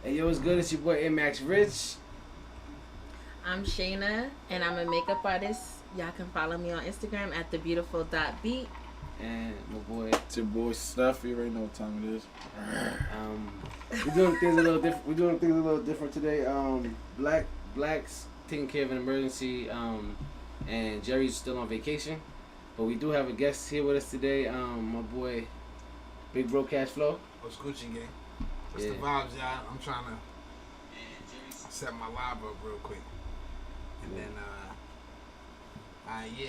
Hey, yo, what's good? It's your boy Max Rich. I'm Shayna, and I'm a makeup artist. Y'all can follow me on Instagram at thebeautiful.beat. And my boy. It's your boy Steph. You already know what time it is. We're doing things a little different. We're doing things a little different today. Black's taking care of an emergency. And Jerry's still on vacation, but we do have a guest here with us today. My boy, Big Bro Cash Flow. What's Gucci gang? What's the vibes, y'all? I'm trying to set my live up real quick. And then,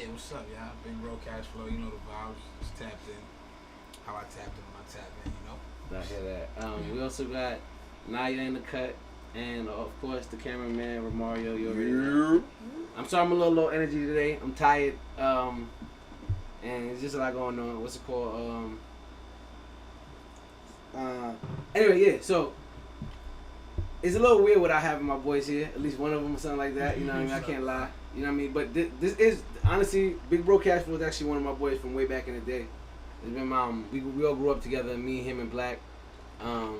what's up, y'all? Big Bro Cash Flow, you know the vibes. Just tapped in. How I tapped in when I tapped in, you know? I hear that. We also got Naya in the cut, and of course the cameraman Romario. You already know. I'm sorry, I'm a little low energy today. I'm tired, and it's just a lot going on. What's it called? Anyway, yeah. So it's a little weird without having my boys here. At least one of them or something like that. You know what I mean? I can't lie. You know what I mean? But this is honestly, Big Bro Cash Flow is actually one of my boys from way back in the day. It's been we all grew up together. Me, him, and Black.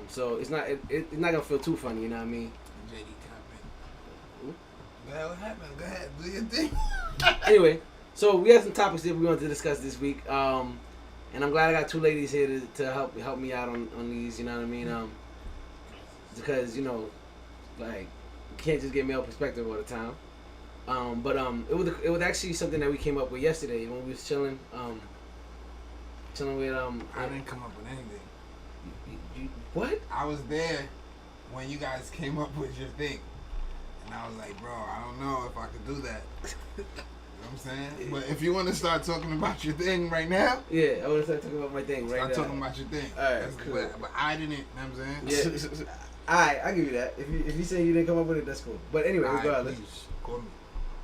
So it's not gonna feel too funny. You know what I mean? JD tapping. What happened? Go ahead, do your thing. Anyway, so we have some topics that we want to discuss this week. And I'm glad I got two ladies here to help me out on these, you know what I mean? Because, you know, like, you can't just get male perspective all the time. But it was actually something that we came up with yesterday when we was chilling with I didn't come up with anything. What? I was there when you guys came up with your thing. And I was like, bro, I don't know if I could do that. You know what I'm saying? But if you want to start talking about your thing right now. Yeah, I want to start talking about my thing right now. Start talking about your thing. Alright, cool. But I didn't, you know what I'm saying? Yeah. Alright, I'll give you that. If you say you didn't come up with it, that's cool. But anyway, regardless. Please, call me.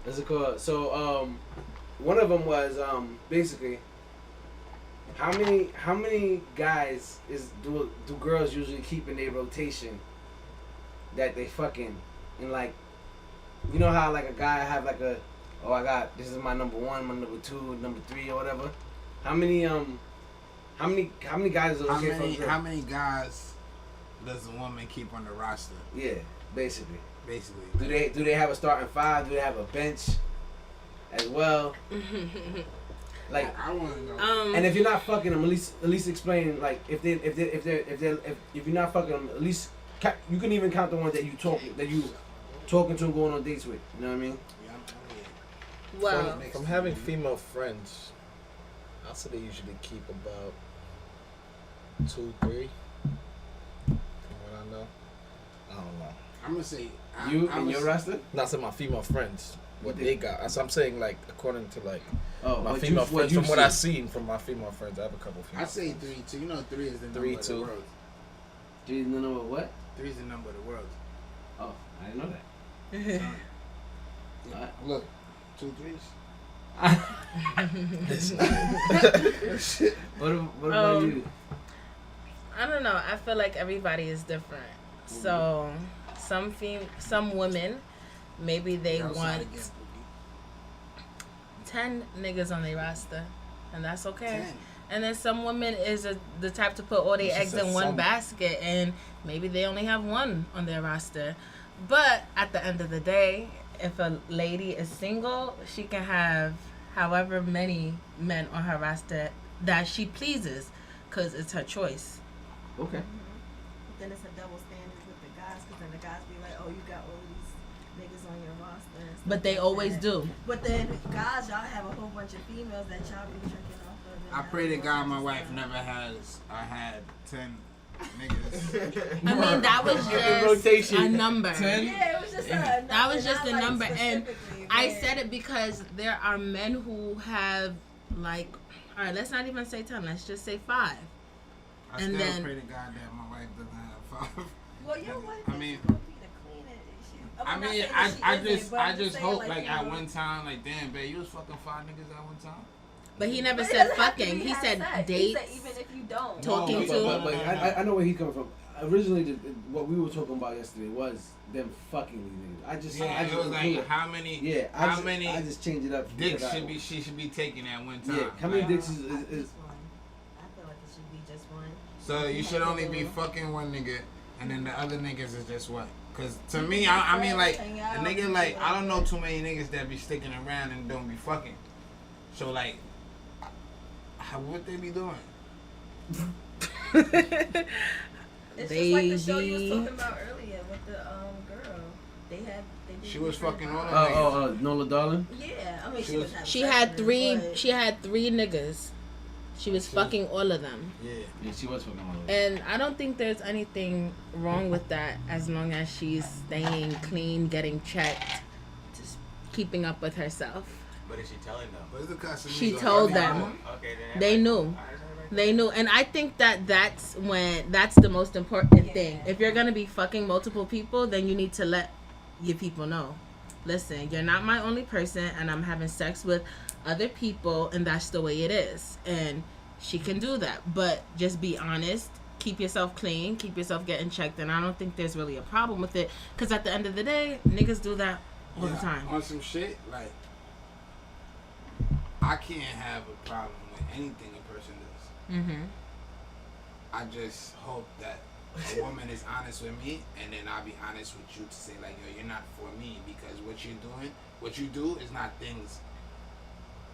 What's it called? So, one of them was, basically, how many guys do girls usually keep in their rotation that they fucking, and like, you know how like a guy have like this is my number one, my number two, number three or whatever. How many guys are okay for a girl? How many guys does a woman keep on the roster? Yeah, basically. Basically. Do they have a starting five? Do they have a bench as well? Like, I want to know. and if you're not fucking them, at least explain like if you're not fucking them, at least you can even count the ones that you talking to and going on dates with. You know what I mean? Well, From having female friends, I'll say they usually keep about 2, 3. From what I know. I don't know. I'm going to say. Your roster? Not saying my female friends, what they got. So I'm saying like according to like my what female friends, from what seen. I've seen from my female friends, I have a couple female I say friends. 3, 2. You know 3 is the number 3, of 2. the world. 3 is the number of what? 3 is the number of the world. Oh, I didn't know that. Yeah. Alright. Look, 2 3s. What about you? I don't know. I feel like everybody is different. So, some women, maybe they want 10 niggas on their roster, and that's okay. 10. And then some women is the type to put all their eggs in one basket, and maybe they only have one on their roster. But at the end of the day, if a lady is single, she can have however many men on her roster that she pleases, because it's her choice. Okay. Then it's a double standard with the guys, because then the guys be like, oh, you got all these niggas on your roster. And stuff But they like always that. do. But then guys, y'all have a whole bunch of females that y'all be tricking off of. I pray to God my wife never has. I had 10 niggas. I mean, that was just rotation. a number. 10? Yeah, it was just a number. That was just not a like number, and specifically, I but- said it because there are men who have, like, all right, let's not even say 10, let's just say 5. I And still then- pray to God that my wife doesn't have 5. Well, your wife I is mean- supposed to be the cleanest. I mean, I just hope like at one time, like damn, babe, you was fucking 5 niggas at one time. But he never But it said doesn't have to fucking. be He have said sex. dates. He said even if you don't. Talking but, to- but I know where he's coming from. Originally, what we were talking about yesterday was them fucking these niggas. I just it was like how many? Yeah, how many I just changed it up. dicks because she should be taking at one time? Yeah, how many Like, dicks is Just one. I feel like it should be just one. So you should only be fucking one nigga and then the other niggas is just what? Cause to me, I mean like a nigga like I don't know too many niggas that be sticking around and don't be fucking. So like, how would they be doing? It's just like the show you was talking about earlier with the girl. They She was fucking all of them. Nola Darling. Yeah, I mean she was. She had three niggas. She was fucking all of them. Yeah, she was fucking all of them. And I don't think there's anything wrong with that as long as she's staying clean, getting checked, just keeping up with herself. But is she telling them? Where's the customer? She told them. Okay, then They knew. They knew. And I think that's the most important thing. If you're going to be fucking multiple people, then you need to let your people know. Listen, you're not my only person, and I'm having sex with other people, and that's the way it is. And she can do that, but just be honest, keep yourself clean, keep yourself getting checked, and I don't think there's really a problem with it, because at the end of the day, niggas do that all the time. On some shit, like, I can't have a problem with anything a person does. I just hope that a woman is honest with me, and then I'll be honest with you to say like, yo, you're not for me, because what you do is not things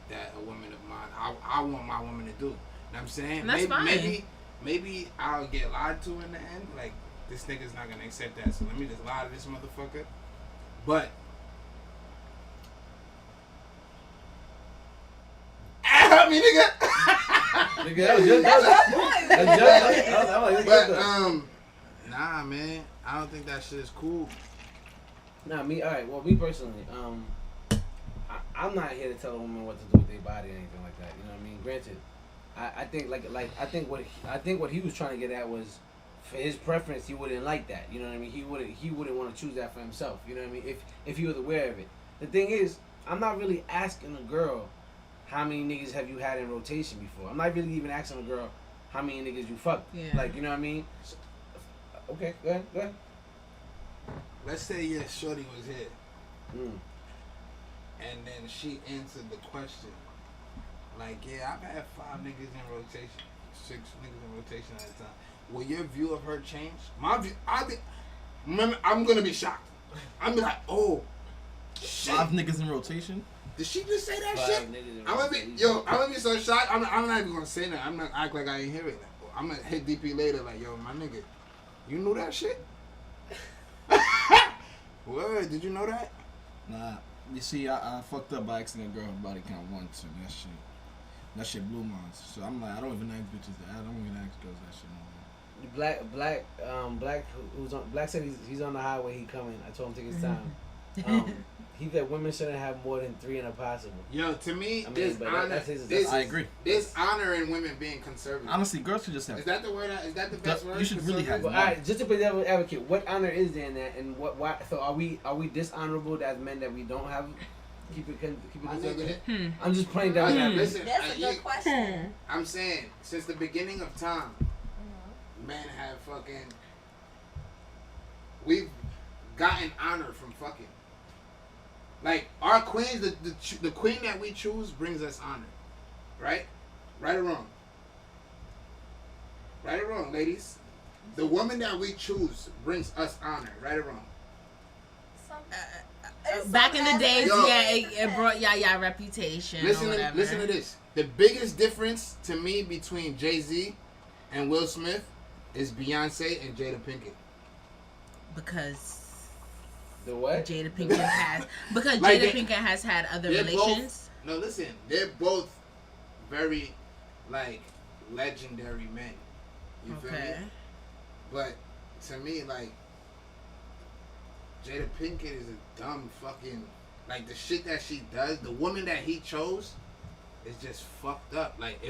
that a woman of mine I want my woman to do. You know what I'm saying? And that's fine. Maybe I'll get lied to in the end. Like, this nigga's not gonna accept that, so let me just lie to this motherfucker. But help me, nigga. Nigga, that was just nah, man, I don't think that shit is cool. Nah, me personally, I'm not here to tell a woman what to do with their body or anything like that. You know what I mean? Granted, I think what he was trying to get at was, for his preference, he wouldn't like that. You know what I mean? He wouldn't want to choose that for himself. You know what I mean? If he was aware of it. The thing is, I'm not really asking a girl how many niggas have you had in rotation before. I'm not really even asking a girl how many niggas you fucked. Yeah. Like, you know what I mean? Okay, go ahead. Let's say your shorty was here, Mm. and then she answered the question. Like, yeah, I've had 5 niggas in rotation, 6 niggas in rotation at a time. Will your view of her change? My view, I'm gonna be shocked. I'm be like, oh, shit. 5 niggas in rotation? Did she just say that 5 shit? niggas in I'm rotation. gonna be so shocked. I'm not even gonna say that. I'm not act like I ain't hear it. I'm gonna hit DP later like, yo, my nigga, you knew that shit? Word, did you know that? Nah. You see, I fucked up by asking a girl her body count once, and that shit blew mine. So I'm like, I don't even ask bitches that. I don't even ask girls that shit no more. Black said he's on the highway. He coming. I told him to take his time. He said women shouldn't have more than 3 in a possible. Yo, to me, I mean, there's but honor. I agree. There's honor in women being conservative. Honestly, girls should just have. Is that the word? Is that the best word? You should really have. Well, all right, just to play devil's advocate, what honor is there in that, and why? So are we dishonorable as men that we don't have? Keep it conservative. I'm just playing devil's advocate. Listen, That's a good question. I'm saying, since the beginning of time, men have fucking. We've gotten honor from fucking. Like, our queens, the queen that we choose brings us honor. Right? Right or wrong? Right or wrong, ladies? The woman that we choose brings us honor. Right or wrong? Back in the days, Yo. it brought y'all reputation. Listen or to this. The biggest difference to me between Jay-Z and Will Smith is Beyonce and Jada Pinkett. Because The what? Jada Pinkett has Like Jada Pinkett has had other relations. No, listen. They're both very, like, legendary men. You feel me? But to me, like, Jada Pinkett is a dumb fucking, like, the shit that she does, the woman that he chose is just fucked up. Like,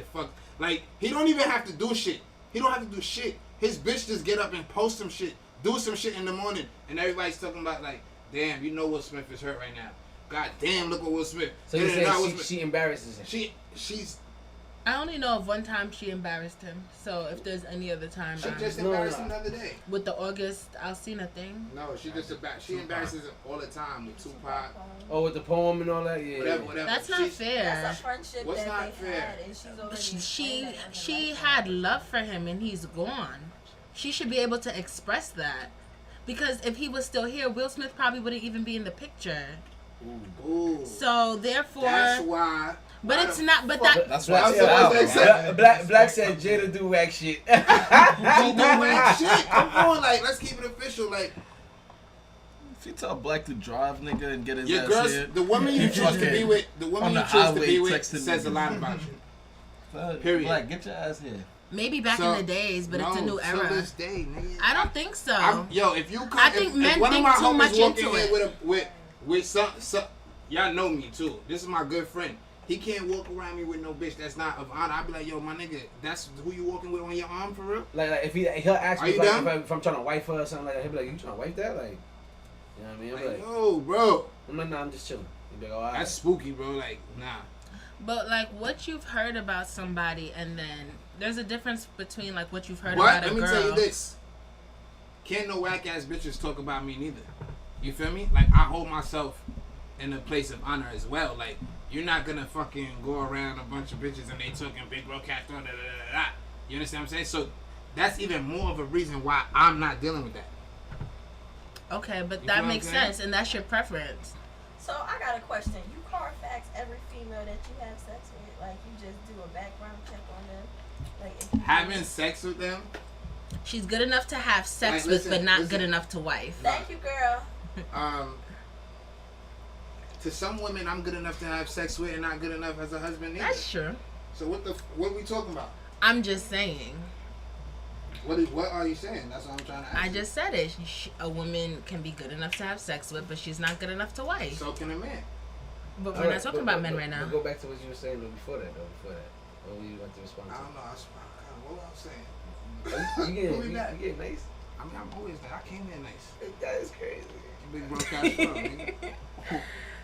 he don't even have to do shit. He don't have to do shit. His bitch just get up and post some shit, do some shit in the morning, and everybody's talking about, like, damn, you know Will Smith is hurt right now. God damn, look at Will Smith. So you say she embarrasses him? She's... I only know of one time she embarrassed him. So if there's any other time, She just embarrassed him the other day. with the August Alsina thing. No, she embarrasses him all the time with Tupac. Oh, with the poem and all that? Yeah. Whatever. That's not fair. That's a friendship What's that not they fair? had, and she's already She had love for him, and he's gone. she should be able to express that. Because if he was still here, Will Smith probably wouldn't even be in the picture. Ooh. So therefore, that's why. But it's not. But that's why Black said Jada do whack shit. She do whack shit. Come on, like let's keep it official. Like if you tell Black to drive, nigga, and get his your ass girls, here, the woman you choose to be with, says a lot about you. Period. Black, get your ass here. Maybe back in the days, but it's a new era. This day, nigga. I don't think so. If you come, I think men one think of my too much homies walk into in it. here with some, y'all know me too. This is my good friend. He can't walk around me with no bitch that's not of honor. I'll be like, yo, my nigga, that's who you walking with on your arm for real? Like if he'll ask me like, if I'm trying to wife her or something like that, he'll be like, you trying to wife that? Like, you know what I mean? I'm like, yo, bro. I'm like, nah, I'm just chilling. He'll be like, oh, all right. That's spooky, bro. Like, nah. But like what you've heard about somebody, and then there's a difference between like what you've heard about a girl. Let me tell you this. Can't no whack ass bitches talk about me neither. You feel me? Like I hold myself in a place of honor as well. Like you're not gonna fucking go around a bunch of bitches and they talking big bro cat da da da da. You understand what I'm saying? So that's even more of a reason why I'm not dealing with that. Okay, but that makes sense, and that's your preference. So I got a question. You Carfax every female that you have sex with? Like you just do a background check on them? Like if you having sex with them? She's good enough to have sex with, but not good enough to wife. Thank you, girl. To some women, I'm good enough to have sex with, and not good enough as a husband either. That's true. So what are we talking about? I'm just saying. What are you saying? That's what I'm trying to ask. I just said it. A woman can be good enough to have sex with, but she's not good enough to wife. So can a man. But we're not talking about men right now. Go back to what you were saying before that. What were you want to respond to? I don't know. What was I saying? You get nice? I mean, I'm always that. I came here nice. That is crazy. Big bro cash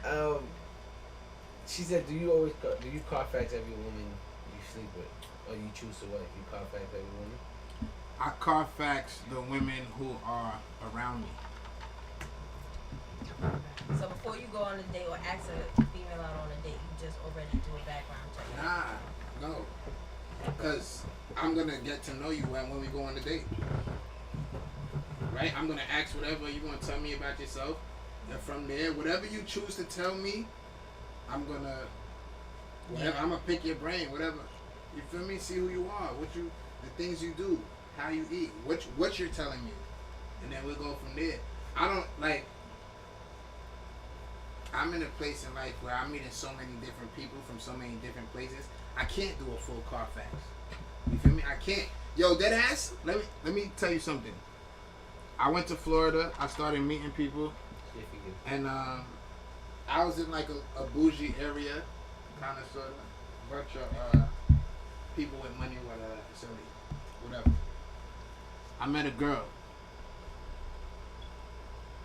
flow, she said, do you Carfax every woman you sleep with? Or you choose to wife? You Carfax every woman? I Carfax the women who are around me. So before you go on a date or ask a female out on a date, you just already do a background check? Nah, no. Because I'm going to get to know you when we go on the date. Right? I'm going to ask whatever you're going to tell me about yourself. And from there, whatever you choose to tell me, I'm going to, whatever, I'm going to pick your brain, whatever. You feel me? See who you are, the things you do, how you eat, what you're telling me. And then we'll go from there. I'm in a place in life where I'm meeting so many different people from so many different places. I can't do a full Carfax. You feel me? I can't. Yo, dead ass, let me tell you something. I went to Florida. I started meeting people. And I was in like a bougie area, kind of sort of, bunch of people with money, whatever. I met a girl.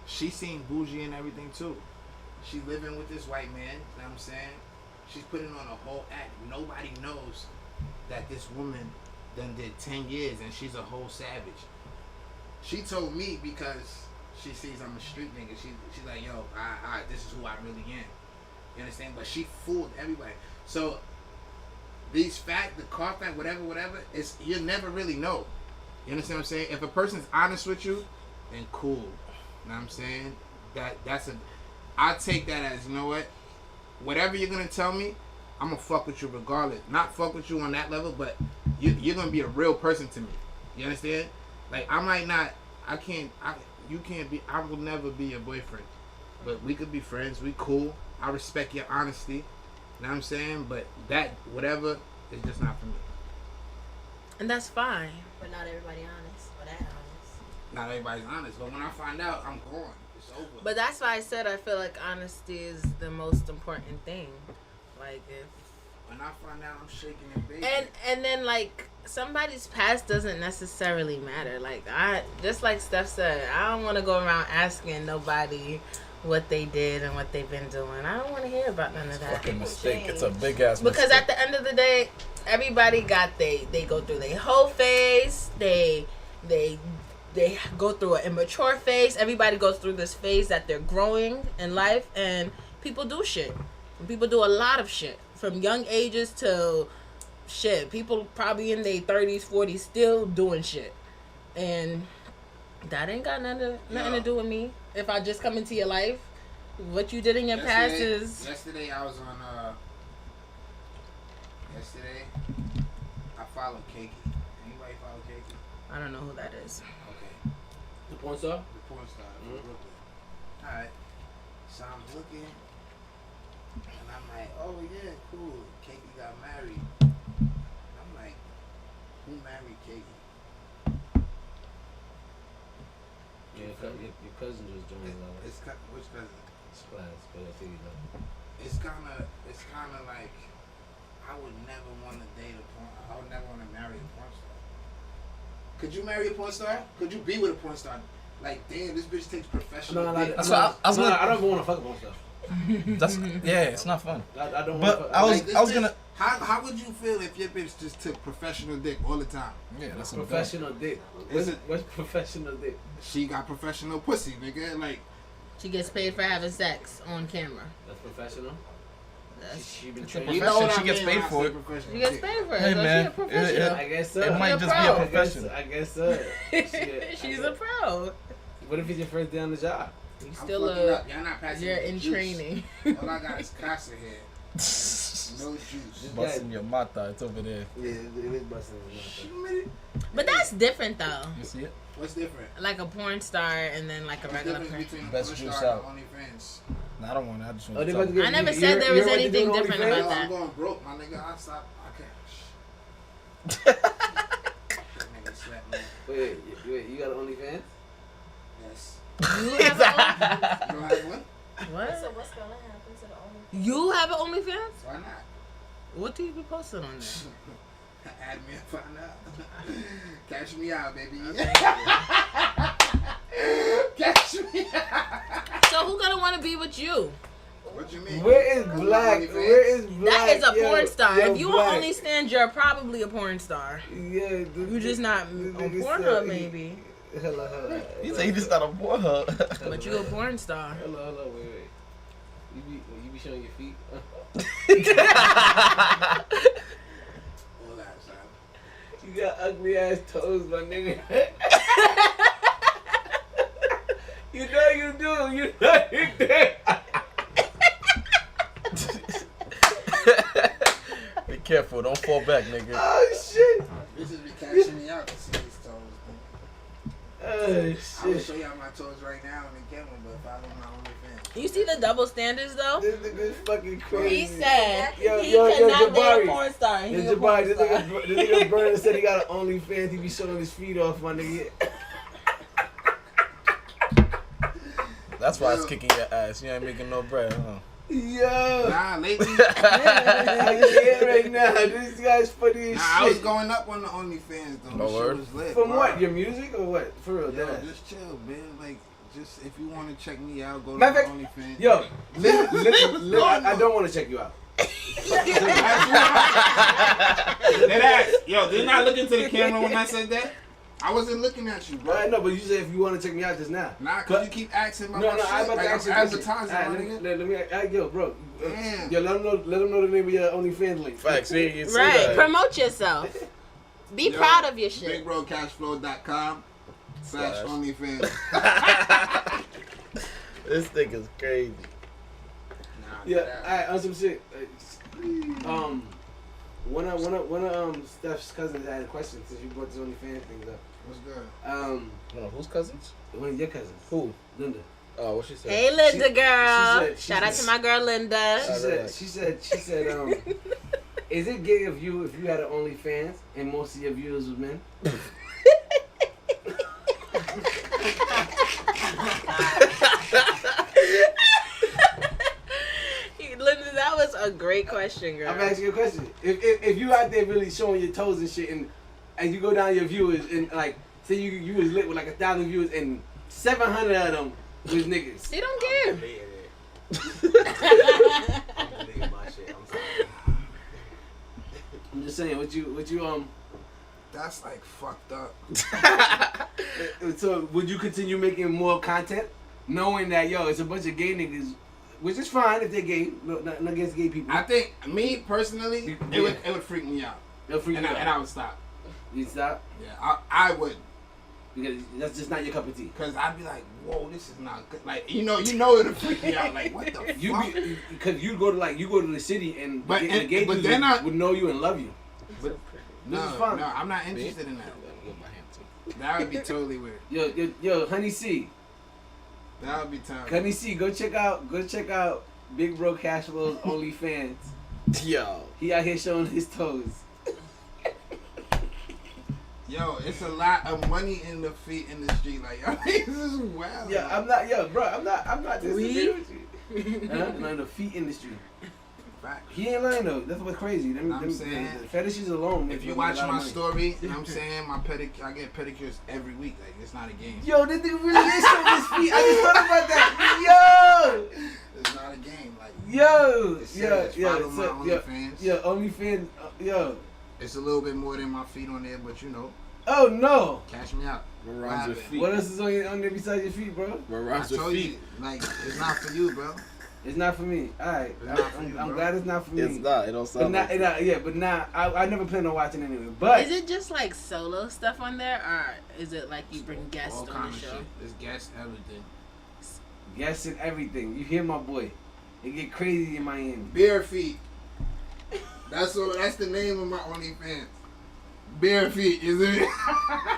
She seemed bougie and everything too. She living with this white man, you know what I'm saying? She's putting on a whole act. Nobody knows that this woman done did 10 years and she's a whole savage. She told me because she sees I'm a street nigga. She's like, yo, this is who I really am. You understand? But she fooled everybody. So the car fact, whatever, you'll never really know. You understand what I'm saying? If a person's honest with you, then cool. You know what I'm saying? I take that as, you know what? Whatever you're gonna tell me, I'm gonna fuck with you regardless. Not fuck with you on that level, but you're gonna be a real person to me. You understand? Like I will never be your boyfriend. But we could be friends, we cool. I respect your honesty. You know what I'm saying? But that, whatever, is just not for me. And that's fine. But not everybody honest, or that honest. Not everybody's honest, but when I find out, I'm gone. It's over. But that's why I said I feel like honesty is the most important thing. Like if when I find out, I'm shaking and baking. And then like somebody's past doesn't necessarily matter. Like I just like Steph said, I don't want to go around asking nobody what they did and what they've been doing. I don't want to hear about none of that. Fucking mistake. It's a big ass mistake. Because at the end of the day, everybody got they go through their whole phase. They go through an immature phase. Everybody goes through this phase that they're growing in life, and people do shit. And people do a lot of shit from young ages to shit. People probably in their 30s, 40s still doing shit. And that ain't got nothing to do with me. If I just come into your life, what you did in your past is... Yesterday I was on, yesterday I followed Keiki. Anybody follow Keiki? I don't know who that is. Okay. The porn star? The porn star from Brooklyn. Alright. So I'm looking, and I'm like, oh yeah, cool. Keiki got married. I'm like, who married Keiki? Yeah, your cousin just joined. Which cousin? It's class, but I think you know. It's kind of like, I would never want to date a porn. I would never want to marry a porn star. Could you marry a porn star? Could you be with a porn star? Like, damn, this bitch takes professional. No, dick. I don't even want to fuck a porn star. It's not fun. I don't. But I was bitch, gonna. How would you feel if your bitch just took professional dick all the time? Yeah, that's professional dick. What's professional dick? She got professional pussy, nigga. Like, She gets paid for having sex on camera. That's professional. She been It's a trained. you know what She I gets mean paid when I for say it. professional She gets dick. paid for it. Hey, so man, she a professional. I guess so. It might You're just pro. be a profession. I guess so. She's a pro. What if it's your first day on the job? You I'm still fucking up. Y'all not passing you're me the in juice. training. All I got is casa here. No juice. Busting your mata, it's over there. Yeah, it is busting. But that's different though. You see it? What's different? Like a porn star and then like a What's regular different person. between Best a porn juice star out. and OnlyFans? No, I don't want it. I just Oh, want they to about to talk. get- I never you're- said there was you're already anything doing different OnlyFans? about I'm that. going broke, my nigga. I stop. I can't. That nigga slept, man. Wait, you got an OnlyFans? Yes. You have You don't have one? So What? what's gonna happen to the only? You have an OnlyFans? Why not? What do you be posting on there? Add me and find out. Cash me out, baby. Cash me out. So who gonna want to be with you? What you mean? Where is I'm Black? OnlyFans. Where is Black? That is a porn star. Yo, If you Black. on OnlyFans, you're probably a porn star. Yeah, You just not on nigga Pornhub, said he- maybe. Hello. He said he just got a boy hug. But you a porn star. Hello, wait. You be showing your feet? All that, son. You got ugly ass toes, my nigga. You know you do. You know you do. Be careful, don't fall back, nigga. Oh shit. Bitches be catching me out to see these toes. Oh I will shit. show y'all my toes right now on the camera, but if I don't my OnlyFans. You see the double standards though? This nigga's fucking He crazy. said Yo, he yo, cannot date Jabari. a porn star. He Yo, a porn Jabari, star. this nigga Burner said he got an OnlyFans. He be showing his feet off, my nigga. That's why it's kicking your ass. You ain't making no bread, huh? Yo. Nah, lately. I can't right now. This guy's funny as Nah, shit. I was going up on the OnlyFans though. No This shit word? was lit, From bro. what? Your music or what? For real, Yo, deadass. just chill, man. Like, just if you want to check me out, go to Matter my of fact, OnlyFans. Yo, I don't want to check you out. Yo, did not look into the camera when I said that. I wasn't looking at you, bro. I know, but you said if you want to check me out just now. Nah, cause you keep asking about No, my no, shit. I about to like, ask you I'm a question. advertising, my Alright, nigga. let me, yo, bro. Damn. Yo, let them know the name of your OnlyFans link. Facts, you ain't say Right, that. promote yourself. Be Yo, proud of your shit. BigBroCashFlow.com/OnlyFans. This nigga's crazy. Yeah, alright, on some shit. One of Steph's cousins had a question since you brought this OnlyFans thing up. What's good? No, whose cousins? One of your cousins. Who? Linda. Oh, what she said? Hey, Linda She girl. said- Shout out to my girl Linda. She said, is it gay of you if you had an OnlyFans and most of your viewers was men? Linda, that was a great question, girl. I'm asking you a question. If you out there really showing your toes and shit, and you go down your viewers and like say you was lit with like 1,000 viewers and 700 of them was niggas. She don't care. I'm deleting my shit. I'm sorry. I'm just saying, what you That's like fucked up. So would you continue making more content, knowing that it's a bunch of gay niggas, which is fine if they're gay, not against gay people. I think me personally, Yeah. it would freak me out, They'll freak and you out. I would stop. You stop. Yeah, I would. Because that's just not your cup of tea. Cause I'd be like, whoa, this is not good. Like, it'll freak me out. Like, what the fuck? Because you go to the city and the gay dudes would know you and love you. But no, I'm not interested in that. That would be totally weird. Yo, Honey C. That would be terrible. Honey C, go check out Big Bro Cashflow's OnlyFans. Yo, he out here showing his toes. Yo, it's a lot of money in the feet industry. Like, I mean, this is wild. Yeah, I'm not disagreeing with you. No, in the feet industry. Fact. He ain't lying though. That's what's crazy. I'm saying, the fetishes alone. If you watch my story, I'm saying I get pedicures every week. Like, it's not a game. Yo, this nigga really is showing his feet. I just thought about that. Yo, it's not a game. Like, OnlyFans. Yo. It's a little bit more than my feet on there, but Oh no. Cash me out. What rhymes with feet? What else is on there besides your feet, bro? What rhymes with feet? Like, it's not for you, bro. It's not for me. Alright. I'm glad it's not for me. It's not. It don't sound like it. But now I never plan on watching anyway. But is it just like solo stuff on there, or is it like you bring guests all on the show? Shit. It's guests, everything. Guests and everything. You hear my boy? It get crazy in Miami. Bare feet. That's the name of my OnlyFans. Bare feet, isn't it?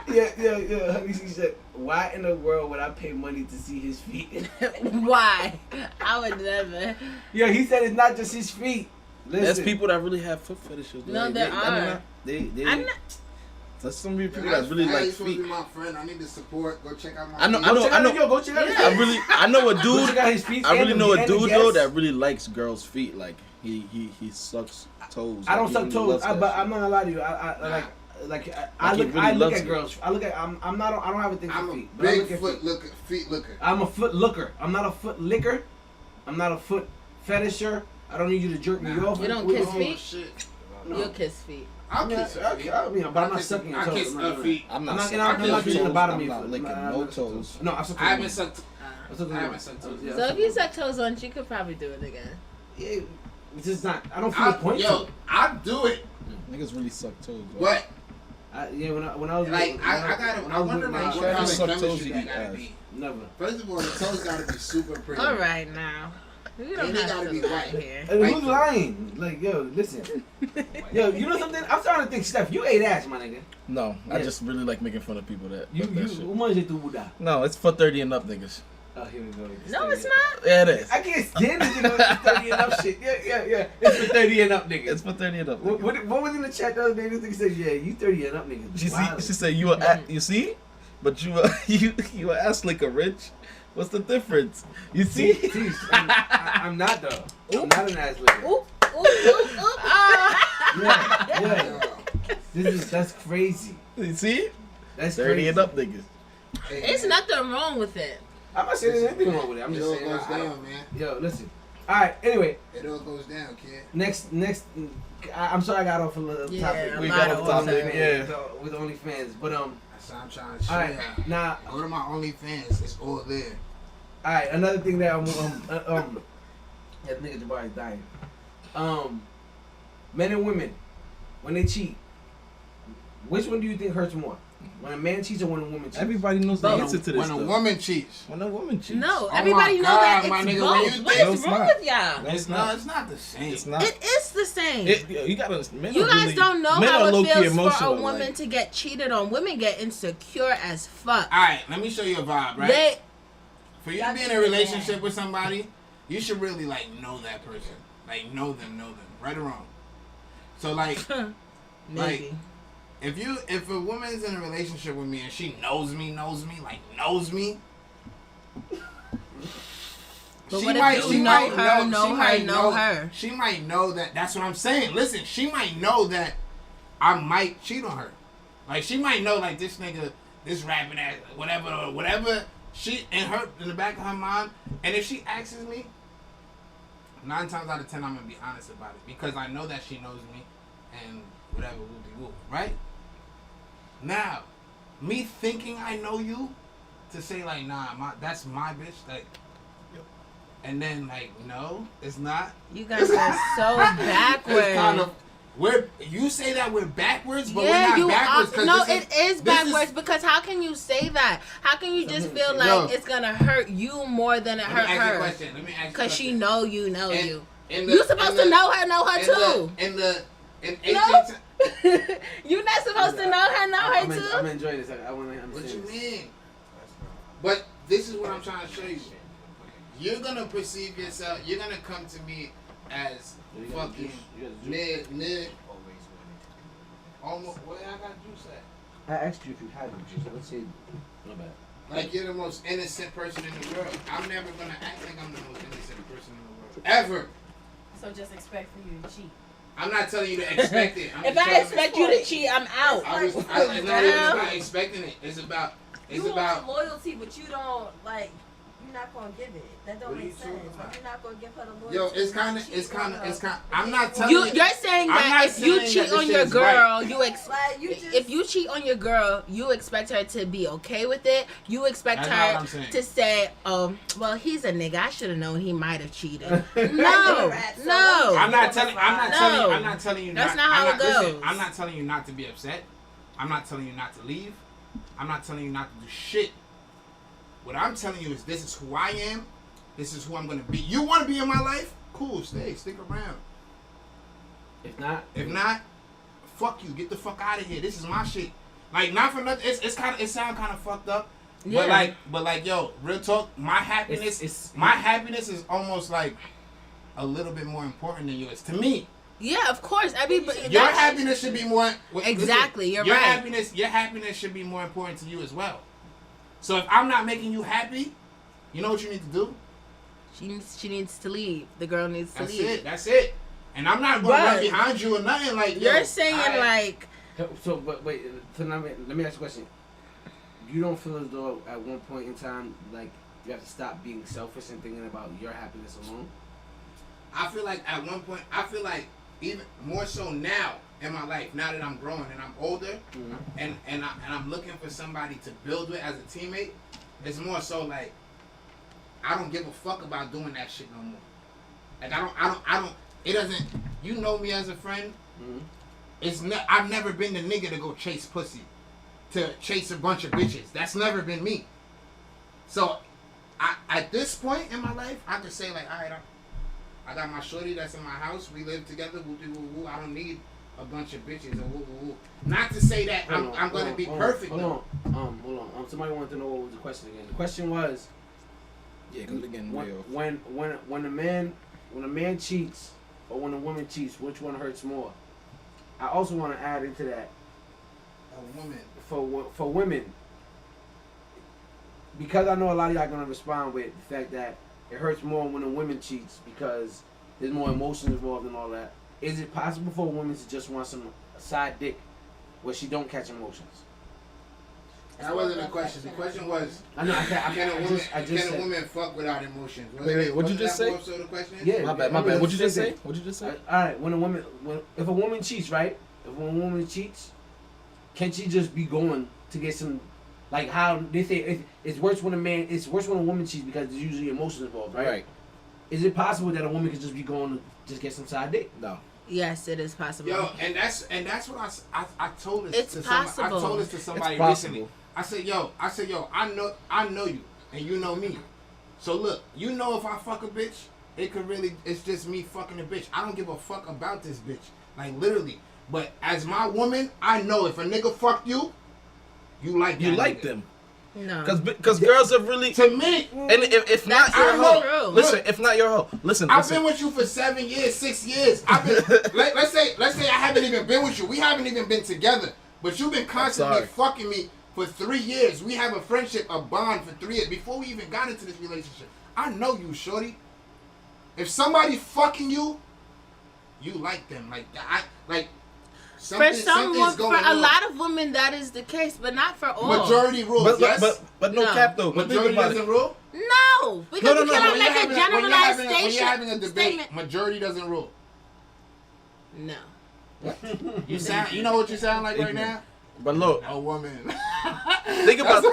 Yeah. Honey, she said, why in the world would I pay money to see his feet? Why? I would never. Yeah, he said it's not just his feet. Listen. There's people that really have foot fetishes. No, like, there are. I'm not. There's some people that really like feet. Be my friend. I need the support. Go check out my. I know. Yo, go check out his feet. I know a dude. Go check out his feet. I really know a dude though that really likes girls' feet. Like he sucks toes. I don't suck toes, but I'm not gonna lie to you. I look at girls. I don't have a thing for feet. I'm a big feet looker. I'm a foot looker. I'm not a foot licker. I'm not a foot fetisher. I don't need you to jerk me off. You don't kiss feet? Shit. No. You'll kiss feet. I'll kiss her feet. But I'm not sucking your toes. I kiss her feet. I'm not kissing the bottom of your foot. foot. Licking no toes. No, I haven't sucked. I haven't sucked toes. So if you suck toes once, you could probably do it again. Yeah, it's just not. I don't feel the point. Yo, I do it. Niggas really suck toes. What? When I was like, I wonder like what kind of chemistry that gotta be. Never. First of all, the toes gotta be super pretty. All right now. We don't they have gotta to be white here. Who's lying? Like, yo, listen. Yo, you know something? I'm starting to think, Steph, you ate ass, my nigga. No, I just really like making fun of people that. No, it's for 30 and up niggas. Oh, here we go. No, it's not. Yeah, it is. I can't stand this, 30 and up shit. Yeah. It's for 30 and up niggas. It's for 30 and up. What was in the chat the other day? This nigga said, yeah, you 30 and up niggas. She said, you see? But you a ass licker, Rich. What's the difference? You see? I'm not though. I'm not an ass licker. Oop. Yeah. That's crazy. You see? That's 30 crazy. and up niggas. It's nothing wrong with it. I'm not saying there's anything wrong with it. I'm just saying. It all goes down, man. Yo, listen. All right. Anyway. It all goes down, kid. Next. I'm sorry I got off a little topic. We got off topic. Yeah. With OnlyFans, but That's what I'm trying to show all right. you. Now go to my OnlyFans. It's all there. All right. Another thing that yeah, nigga Jabari's dying. Men and women, when they cheat, which one do you think hurts more? When a man cheats or when a woman cheats? Everybody knows the answer to this. When a woman cheats. When a woman cheats. No, Oh everybody knows that it's my nigga, both. What is wrong with y'all? No, it's not. It's not the same. It's not. It is the same. You gotta. You guys don't know how it feels for a woman like, to get cheated on. Women get insecure as fuck. Alright, let me show you a vibe, right? For you to be in a Y'all relationship with somebody, you should really like know that person. Like know them, right or wrong. So like, Maybe. if a woman's in a relationship with me and she knows me, But she what might, if she you might know her? She might know that. That's what I'm saying. Listen, she might know that I might cheat on her. Like she might know like this nigga, this rapping ass, whatever. She in the back of her mind, and if she asks me, 9 times out of 10 I'm gonna be honest about it because I know that she knows me, and whatever whoopie-whoop, right? Now, me thinking I know you, to say like nah, that's my bitch, like. And then, like, no, it's not. You guys are so backwards. It's kind of You say that we're backwards, but Yeah, we're not backwards. no, it is backwards because how can you say that? How can you just feel like it's gonna hurt you more than it hurt her? Let me ask you a question. Because she know you. You supposed to know her too. In ancient You're not supposed to know her too. I'm enjoying this. I want to understand. What you mean? But this is what I'm trying to show you. You're gonna perceive yourself. You're gonna come to me as fucking nigga. Almost. Where I got juice at? I asked you if you had juice. Let's say, no bad. Like you're the most innocent person in the world. I'm never gonna act like I'm the most innocent person in the world ever. So just expect for you to cheat. I'm not telling you to expect it. If I expect you to cheat, I'm out. It's not expecting it. It's about. Want loyalty, but you don't like. You're not gonna give it. That don't make sense. Like, you're not gonna give her the loyalty. Yo, it's kind of. I'm not telling you. You're saying that if you cheat on your girl, if you cheat on your girl, you expect her to be okay with it. You expect her to say, "Oh, well, he's a nigga. I should have known he might have cheated." No. I'm not telling you. That's not how it goes. Listen, I'm not telling you not to be upset. I'm not telling you not to leave. I'm not telling you not to do shit. What I'm telling you is this is who I am. This is who I'm going to be. You want to be in my life? Cool, stick around. If not, fuck you. Get the fuck out of here. This is my shit. Like, not for nothing. It sound kind of fucked up. Yeah. But like, yo, real talk. My happiness is almost like a little bit more important than yours to me. Yeah, of course. Your happiness should be more. Exactly. Listen, you're right. Your happiness should be more important to you as well. So if I'm not making you happy, you know what you need to do? She needs to leave. The girl needs to leave. That's it. And I'm not going to run behind you or nothing like. You're saying like. So, but wait. So now, let me ask you a question. You don't feel as though at one point in time, like you have to stop being selfish and thinking about your happiness alone? I feel like at one point, even more so now in my life, now that I'm growing and I'm older, and I'm looking for somebody to build with as a teammate, it's more so like I don't give a fuck about doing that shit no more. Like I don't. It doesn't. You know me as a friend. I've never been the nigga to go chase pussy, to chase a bunch of bitches. That's never been me. So, at this point in my life, I could say like, all right, I got my shorty that's in my house. We live together. I don't need a bunch of bitches. Not to say that I'm going to be perfect. Hold on. Somebody wanted to know what was the question again. The question was, because again, when a man cheats or when a woman cheats, which one hurts more? I also want to add into that. A woman. For women, because I know a lot of y'all are gonna respond with the fact that it hurts more when a woman cheats because there's more emotions involved and all that. Is it possible for a woman to just want some side dick where she don't catch emotions? That wasn't the question. The question was, can a woman fuck without emotions? Wait, what'd you just say? The question? Yeah, my bad. What'd you just say? All right, if a woman cheats, right? If a woman cheats, can she just be going to get some, like how they say it's worse when a woman cheats because there's usually emotions involved, right? Right. Is it possible that a woman could just be going to just get some side dick? No. Yes, it is possible. Yo, and that's what I told this. It's possible. I told this to somebody recently. I said, yo, I know you, and you know me. So look, you know if I fuck a bitch, it's just me fucking a bitch. I don't give a fuck about this bitch, like literally. But as my woman, I know if a nigga fuck you, you like that. You like nigga. them. No. Because girls are really to me. And if not your hoe, listen. If not your hoe, listen. I've been with you for 7 years, 6 years. I've been. let's say I haven't even been with you. We haven't even been together. But you've been constantly fucking me for 3 years. We have a friendship, a bond for 3 years before we even got into this relationship. I know you, shorty. If somebody fucking you, you like them. For a lot of women, that is the case, but not for all. Majority rules, but no cap though. Majority doesn't rule. No, because you cannot make a generalized statement. When you're having a debate, majority doesn't rule. No. You know what you sound like right now? But look, a woman. Think about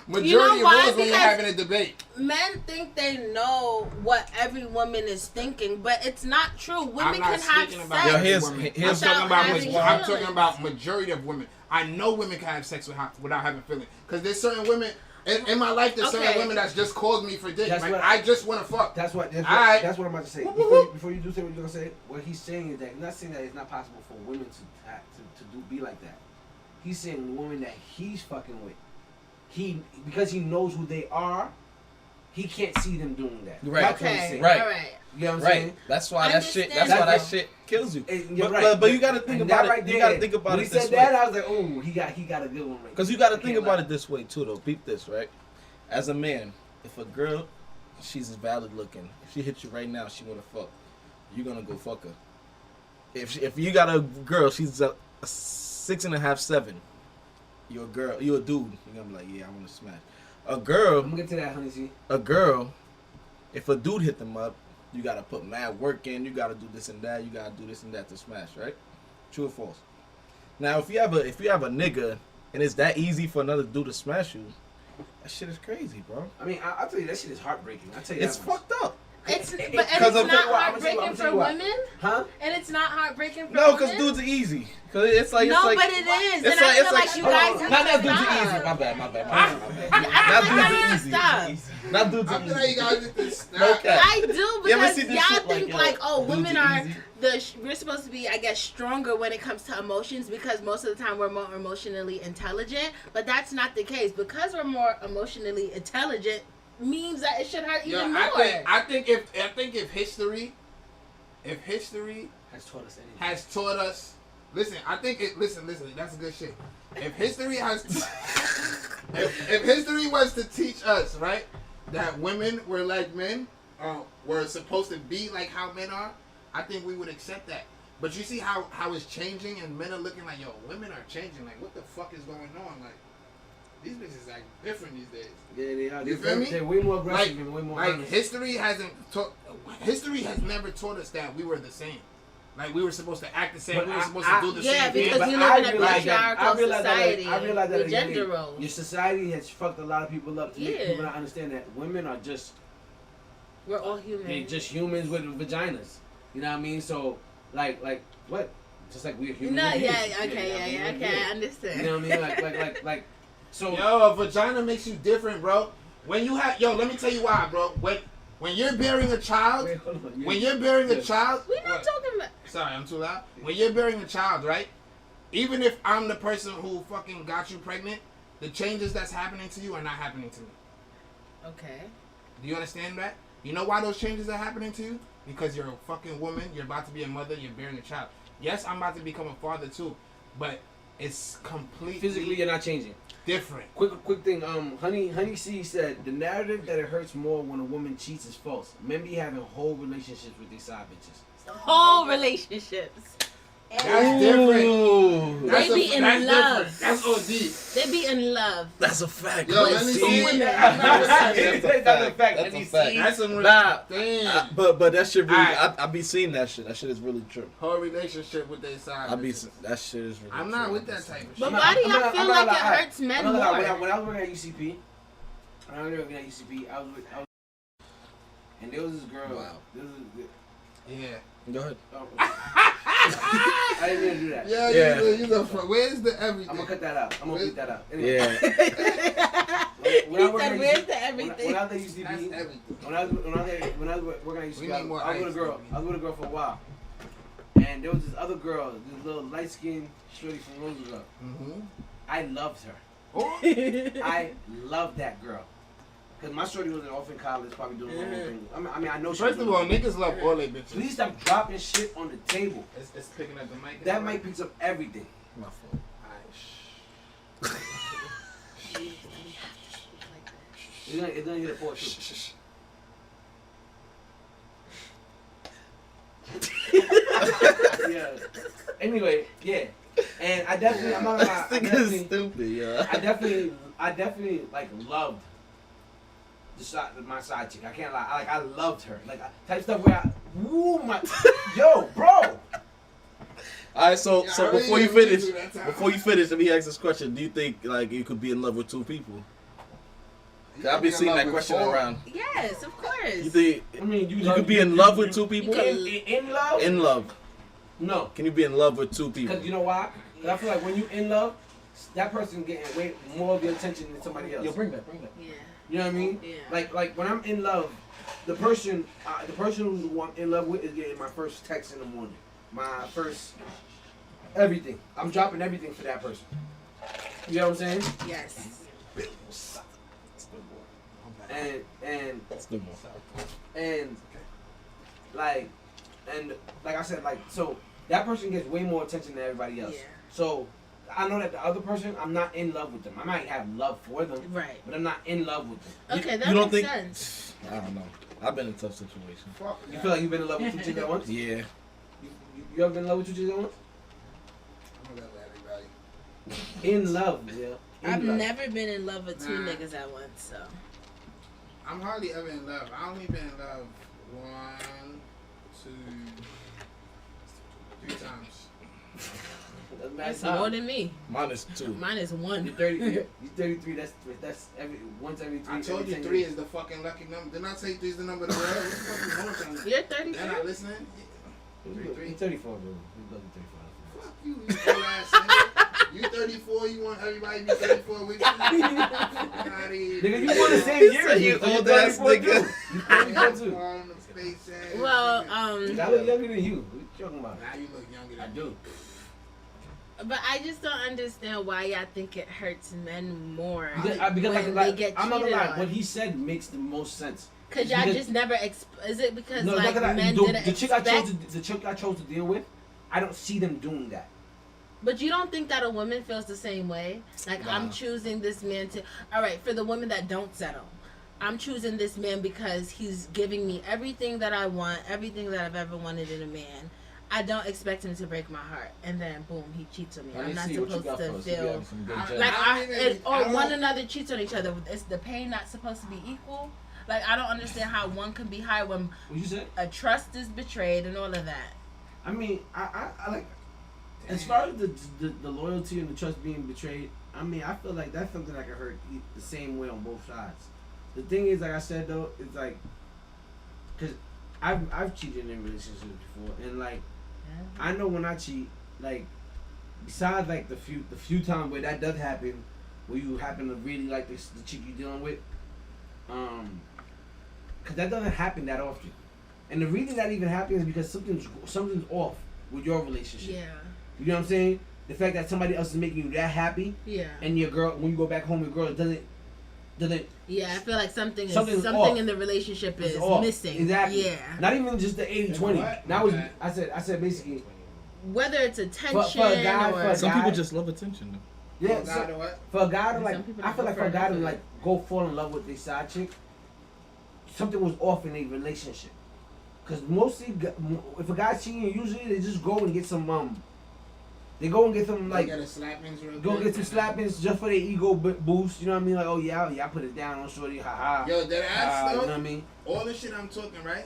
majority rules when you're having a debate. men think they know what every woman is thinking, but it's not true. Women can have sex. Yo, here's I'm talking about majority of women. I know women can have sex without having feelings. Because there's certain women in my life. There's certain women that's just called me for dick. Like, I just want to fuck. That's what I'm about to say. Before you do say what you're gonna say, what he's saying is that he's not saying that it's not possible for women to be like that. He's saying the woman that he's fucking with, because he knows who they are. He can't see them doing that. Right. That's what he's saying. Right. All right. You know what I'm saying? That's why that shit kills you. But you gotta think about it. Right there, you gotta think about when it he this said way. that, I was like, oh, he got a good one. Because you gotta think about it this way too, though. Peep this, right? As a man, if a girl, she's valid looking, if she hits you right now, she wanna fuck, you gonna go fuck her. If you got a girl, she's a 6.5, 7. You're a girl. You're a dude. You're gonna be like, yeah, I wanna smash. A girl. I'm gonna get to that, honey. See. A girl, if a dude hit them up, you gotta put mad work in. You gotta do this and that. You gotta do this and that to smash, right? True or false? Now, if you have a nigga and it's that easy for another dude to smash you, that shit is crazy, bro. I mean, I'll tell you that shit is heartbreaking. I'll tell you it's that fucked up. It's not heartbreaking for women, huh? And it's not heartbreaking for no, women. because dudes are easy. Cause it's like but it is. And I feel like you guys not that dudes are easy. My bad. Not dudes are easy. Not dudes are easy. I feel like you guys need to stop. Okay. I do because y'all think like, oh, dudes women are are we're supposed to be, I guess, stronger when it comes to emotions because most of the time we're more emotionally intelligent. But that's not the case. Because we're more emotionally intelligent means that it should hurt even more. I think if history has taught us anything. Listen, that's good shit. If history if history was to teach us, right, that women were like men, were supposed to be like how men are, I think we would accept that. But you see how it's changing and men are looking like, yo, women are changing. Like, what the fuck is going on? Like, these bitches act different these days. Yeah, they are. You feel me? They're way more aggressive and way more honest. History has never taught us that we were the same. Like, we were supposed to act the same. We were supposed to do the same thing. Yeah, because you live in a patriarchal society. I realize that with gender roles. Your society has fucked a lot of people up to make people not understand that women are just... We're all human. They're just humans with vaginas. You know what I mean? So, like what? Just like we're human. No, okay, I understand. You know what I mean? Like. So. Yo, a vagina makes you different, bro. When you have, let me tell you why, bro. When you're bearing a child, We're not talking about. Sorry, I'm too loud. When you're bearing a child, right? Even if I'm the person who fucking got you pregnant, the changes that's happening to you are not happening to me. Okay. Do you understand that? You know why those changes are happening to you? Because you're a fucking woman, you're about to be a mother, you're bearing a child. Yes, I'm about to become a father too, but it's completely... Physically, you're not changing. Different. Quick thing. Honey C said the narrative that it hurts more when a woman cheats is false. Men be having whole relationships with these side bitches. Whole relationships. That's different. They be in love. Different. That's OD. They be in love. That's a fact. Yo, let me see. That's a fact. That's some real. Damn. But that shit really. I be seeing that shit. That shit is really true. Whole relationship with their side. That shit is really. I'm true. not with that type of shit. But why do y'all feel like it hurts men more? When I was working at UCP, I was and there was this girl. Wow. Yeah. Go ahead. I didn't mean to do that. Yeah. You know, where's the everything? I'm gonna cut that out. I'm gonna beat that out. Anyway. Yeah. Where's the everything? When I was at UCB, when I was working at UCB, I was with a girl for a while, and there was this other girl, this little light skinned shorty from Roosevelt. Mm-hmm. I loved her. I loved that girl. Because my shorty was in orphan college, probably doing the whole thing. I mean, I know she First of all, niggas love all they bitches. Please stop dropping shit on the table. It's picking up the mic. That mic picks up everything. My fault. It's gonna hit a port too. Yeah. Anyway, yeah. And I'm not gonna lie. Stupid, yeah. I definitely like loved my side chick. I can't lie. I loved her. Like type stuff where yo, bro. All right, so before you finish, let me ask this question: do you think like you could be in love with two people? I've been seeing that question around. Yes, of course. You think I mean, you could be in love with two people? In love? In love. No. Can you be in love with two people? Because you know why? 'Cause I feel like when you in love, that person getting way more of your attention than somebody else. Yo, bring that. Yeah. You know what I mean? Yeah. Like when I'm in love, the person who I'm in love with is getting my first text in the morning, my first everything. I'm dropping everything for that person. You know what I'm saying? Yes. And That's good one. and like I said, like, so that person gets way more attention than everybody else. Yeah. So I know that the other person, I'm not in love with them. I might have love for them, Right. but I'm not in love with them. Okay, that you don't makes think- sense. I don't know. I've been in tough situations. Fuck You that. feel like you've been in love with two chicks at once? Yeah. You ever been in love with two chicks at once? I'm gonna let everybody. In love, yeah. In I've love. never been in love with two Nah. niggas at once, so. I'm hardly ever in love. I only been in love 1, 2, 3 times. Doesn't matter. That's more than me. Mine is 2. Mine is 1. You're 33. You're 33. That's once every 3. I told you every 10 3 years. is the fucking lucky number. Didn't I say 3 is the number of the world? What the fuck is wrong with you? You're They're 33. not listening? He's 34, bro. He's lucky 35. Fuck you, you old ass nigga. You 34, you want everybody to be 34 with you? Nigga, you born the same year. You You're old ass 34 too. nigga. You 34 too. Well, I look younger than you. What you talking about? Now you look younger than I do. but I just don't understand why y'all think it hurts men more Because when like, they get I'm not gonna cheated lie. on. What he said makes the most sense. Cause y'all because- just never is it because No, like look at men that. didn't The chick expect? the chick I chose to deal with, I don't see them doing that. But you don't think that a woman feels the same way? Like, Nah. I'm choosing this man to. All right, for the women that don't settle, I'm choosing this man because he's giving me everything that I want, everything that I've ever wanted in a man. I don't expect him to break my heart, and then boom, he cheats on me. I'm not supposed to feel like one another cheats on each other. Is the pain not supposed to be equal? Like, I don't understand how one can be high when What you said? a trust is betrayed and all of that. I mean, I like. As far as the loyalty and the trust being betrayed, I mean, I feel like that's something that can hurt the same way on both sides. The thing is, like I said though, it's like, cause I've cheated in relationships before, and like, I know when I cheat, like, besides like the few times where that does happen, where you happen to really like the chick you're dealing with, cause that doesn't happen that often, and the reason that even happens is because something's off with your relationship. Yeah. You know what I'm saying? The fact that somebody else is making you that happy, Yeah. and your girl, when you go back home, your girl doesn't. Yeah, I feel like something Something's off. in the relationship It's is off. missing. Exactly. Yeah. Not even just the 80-20. What? That was Okay. I said basically. Whether it's attention For a guy, or Some guy- people just love attention though. Yeah. God, or what? For a guy to Some like, people I feel like for a guy to prefer like go fall in love with their side chick, something was off in their relationship. Cause mostly, if a guy's cheating, usually they just go and get some they go and get some like. Get a slappings real Go quick. get some slappings just for their ego boost. You know what I mean? Like, oh yeah, I put it down on shorty. Ha ha. Yo, that ass You know though. what I mean? All the shit I'm talking, right?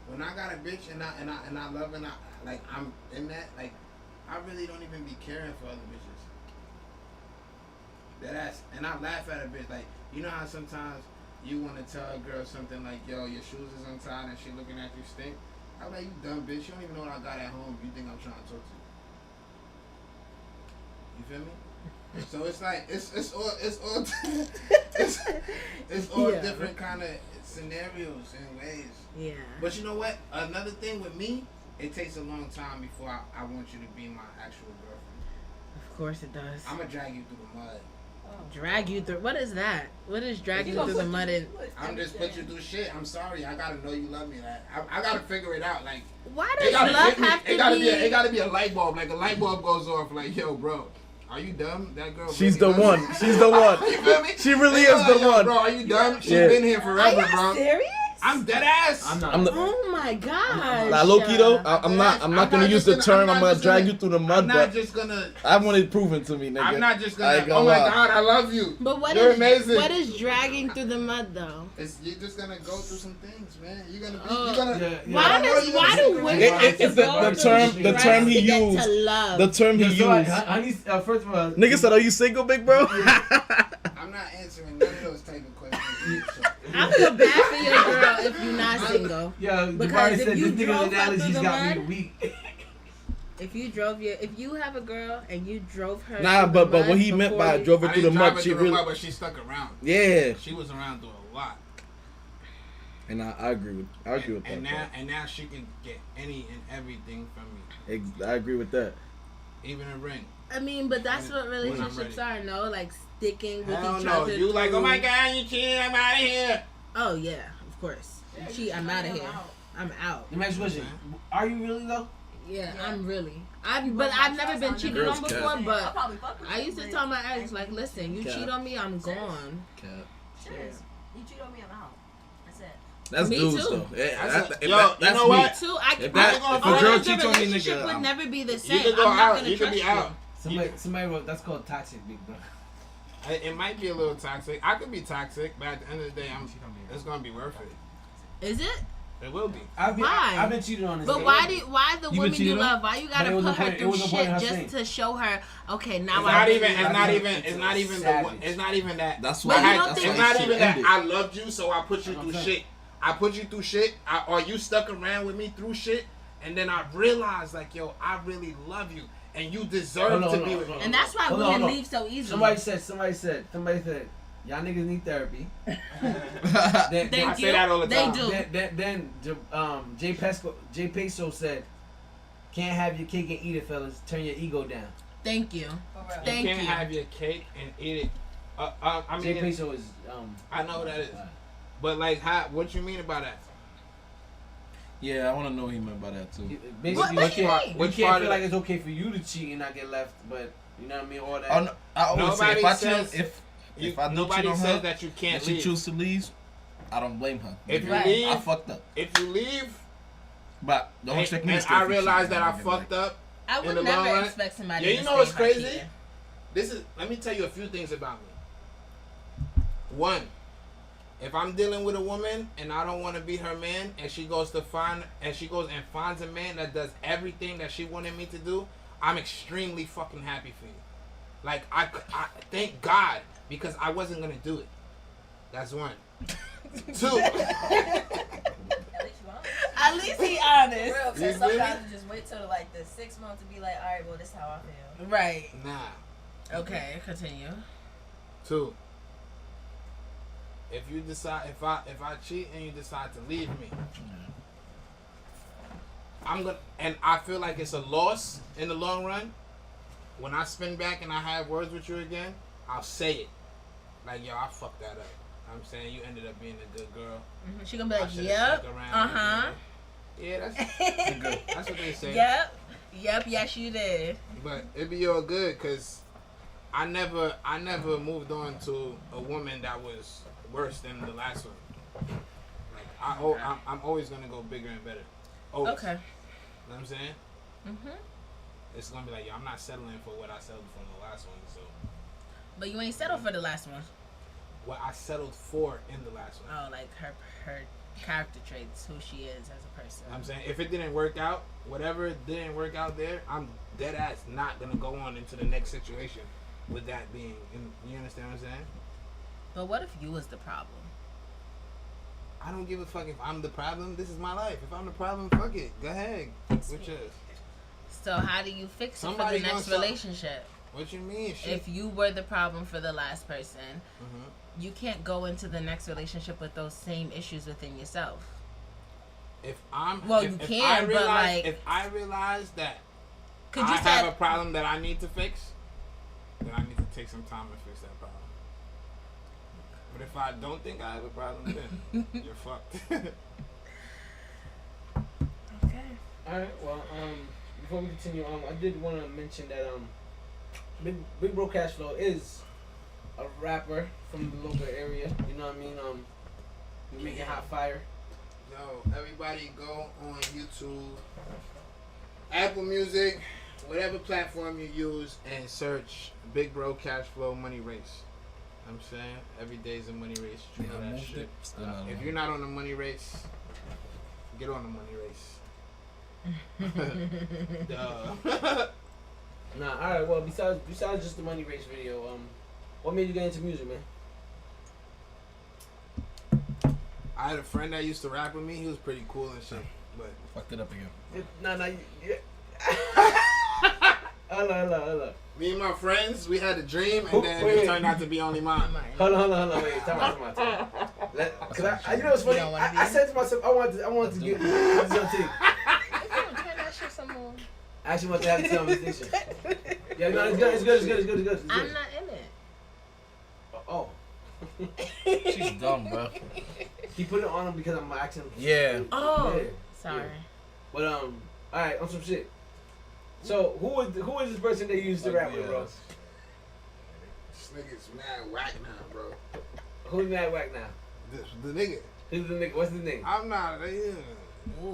When I got a bitch and I love and like I'm in that, like I really don't even be caring for other bitches. That ass, and I laugh at a bitch like, you know how sometimes you want to tell a girl something like, yo, your shoes is untied and she looking at you stink. I'm like, you dumb bitch, you don't even know what I got at home. You think I'm trying to talk to you? You feel me? So it's like it's all it's all Yeah. different kind of scenarios and ways. yeah. But you know what? Another thing with me, it takes a long time before I want you to be my actual girlfriend. Of course it does. I'm gonna drag you through the mud. Drag you through. What is that? What is dragging You you gonna through the put mud? And I'm just put you through shit. I'm sorry. I gotta know you love me. Like I gotta figure it out. Like why it does gotta love hit me. have to It gotta be? be. It gotta be a light bulb. Like a light bulb goes off. Like yo, bro, are you dumb? That girl. She's really the loves one. you. She's the one. You feel me? She really They is like, the yo, one. Bro, are you dumb? She's Yeah. been here Are forever, you bro. serious? I'm dead ass. I'm not. I'm the. Oh my gosh. Nah, low key though, I'm I'm not not gonna use the just term. gonna- I'm I'm gonna not drag just you through the I'm mud, not but just gonna. I want it proven to me, nigga. I'm not just I ain't gonna. Oh gonna my lie. God, I love you. But what You're is amazing. what is dragging through the mud though? You're just gonna go through some things, man. You're gonna be. Oh. You're gonna. Yeah, yeah. Why do women It- have to it's the- go the through term- the stress term he to get used. to love? The term he Yeah, so used. I need first of all. Nigga said, "Are you single, big bro?" I'm not answering none of those type of feel bad for your girl if you're not single. Yo, Because Jabari if said you this nigga's drove her analogies through the got me mud- weak. If you have a girl and you drove her. Nah, through the but what mud he meant before by you- drove her I through the didn't drive mud, her she through the really, mud, but she stuck around. yeah. She was around through a lot. And I agree with that. And now, part. and now she can get any and everything from me, I agree with that. even a ring. I mean, but that's When- what when I'm relationships ready. are, no? Like sticking with Hell each no, other. you like, oh my through- god, you cheating, I'm out of here. Oh yeah, of course. Yeah, Cheat, you I'm cheat, out of I'm here. out. I'm out. The next question: are you really though? Yeah, Yeah. I'm really. You But broke I've my never trust, been I'll cheated Girls on cap. before. I'll But probably fuck with I you, used to but tell my ex, ain't like, gonna be- listen, you Cap. cheat on me, I'm gone. Serious. You cheat on me, I'm out. That's it. That's Me dudes too. though. Yeah, That's that- a- yo, that's you know me. what? Too, If that- if a a girl cheats on me, relationship nigga, would I'm- never be the You same. could go I'm not out, gonna you could trust be out. Somebody wrote that's called toxic, big bro. It might be a little toxic. I could be toxic, but at the end of the day, it's gonna be worth it. Is it? It will be. Why? I've been cheated on this. But day. why the You been woman you cheated on? love? Why you But gotta it was put a her point- it through was a point shit in her just thing. to show her? Okay, now It's I. not even. It's It's not not even. even- It's not even. savage. It's not even that. That's But why. you don't That's think- why It's not shit even that ended. I loved you, so I put you through Okay. shit. I put you through shit, or you stuck around with me through shit, and then I realized, like, yo, I really love you, and you deserve Hold on, to hold be on, with hold me. And that's why Hold on, women hold on. leave so easily. Somebody said, y'all niggas need therapy. Then, Thank I you. say that all the They time. do. then Jay Peso said, "Can't have your cake and eat it, fellas. Turn your ego down." Thank you. For real. Thank you can't you. have your cake and eat it. I Jay mean, Peso is I know what that is, but like, what you mean about that? Yeah, I want to know what he meant by that too. Basically, What you do you can't, mean? you Which can't part feel of like it's okay for you to cheat and not get left, but you know what I mean. All that. Oh, no, I always say Nobody if I says- cheat, if I do cheat Nobody on says her, that you and can't she leave. choose to leave, I don't blame her. If you Right. leave, I fucked up, if you leave, but don't expect me to and stay. I if you realize cheat, that I nigga, fucked like, up. I In would the long never run- expect somebody. Yeah, to you know stay what's if I crazy? cheated. Let me tell you a few things about me. One, if I'm dealing with a woman and I don't want to be her man, and she goes and finds a man that does everything that she wanted me to do, I'm extremely fucking happy for you. Like I thank God, because I wasn't gonna do it. That's one. Two. At least you honest. At least he For honest. real, You because feel me? sometimes you just wait till like the 6 months to be like, all right, well, this is how I feel. Right. Nah. Okay. Continue. Two. If you decide, if I cheat and you decide to leave me, I'm gonna, and I feel like it's a loss in the long run. When I spin back and I have words with you again, I'll say it. Like, yo, I fucked that up. I'm saying you ended up being a good girl. She gonna be I like, should've yep. stuck around. Uh-huh. Yeah, that's what they say. Yep. Yep. Yes, you did. But it be all good, cause I never moved on to a woman that was worse than the last one. Like I'm always gonna go bigger and better. Always. Okay. You know what I'm saying? Mhm. It's gonna be like, yo, I'm not settling for what I settled for in the last one. So But you ain't settled for the last one. what I settled for in the last one. Oh, like her character traits, who she is as a person. I'm saying if it didn't work out, whatever didn't work out there, I'm dead ass not gonna go on into the next situation with that being. You understand what I'm saying? But what if you was the problem? I don't give a fuck if I'm the problem. This is my life. If I'm the problem, fuck it. Go ahead. Which is. So how do you fix it Somebody for the next gonna solve- relationship? What you mean? Shit. If you were the problem for the last person, Mhm. you can't go into the next relationship with those same issues within yourself. If I'm Well, if, you if can, I but, realize, like- if I realize that Cause I you have a said problem that I need to fix, then I need to take some time to fix that problem. But if I don't think I have a problem, then you're fucked. okay. All right. Well, before we continue, I did want to mention that Big Bro Cashflow is a rapper from the local area. You know what I mean? We making hot fire. Yo, everybody go on YouTube, Apple Music, whatever platform you use, and search Big Bro Cashflow Money Race. I'm saying every day's a money race. You know I that moved shit. it, still not If on. you're not on the money race, get on the money race. Duh. Nah. All right. Well, besides just the money race video, what made you get into music, man? I had a friend that used to rap with me. He was pretty cool and shit. But Fucked it up again. No. Yeah. Hold on. me and my friends, we had a dream, and then Wait. it turned out to be only mine. Hold on. Wait, time out. Cause you know what's funny? I said to myself, I wanted to get this young thing. Turn that shit some more. I actually want to have this conversation. Yeah, no, it's good. I'm not in it. Oh. She's dumb, bro. He put it on him because I'm asking. Yeah. Oh, Yeah. sorry. But all right, on some shit. So who is this person that you used to rap with, bro? This nigga's mad whack now, bro. Who's mad whack now? The nigga. Who's the nigga? What's his name? I'm not. You know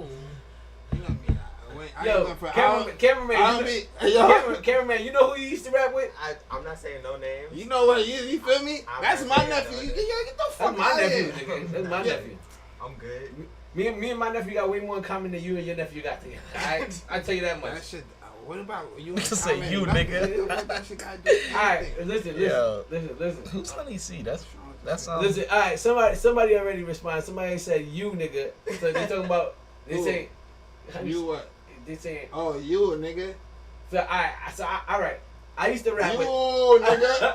me. Yo, cameraman, you know who you used to rap with? I'm not saying no names. You know what? You feel me? That's my saying nephew. no You names. get the fuck That's my out of nephew, here. nigga. That's my nephew. I'm good. Me and my nephew got way more in common than you and your nephew got together. I tell you that much. That shit. What about you? To say you, nigga. That shit gotta do. Alright, listen. Who's Honey C? That's Listen, alright, somebody already responded. Somebody said you, nigga. So they talking about they say You what? they saying Oh, you nigga. so alright. I used to rap You with nigga.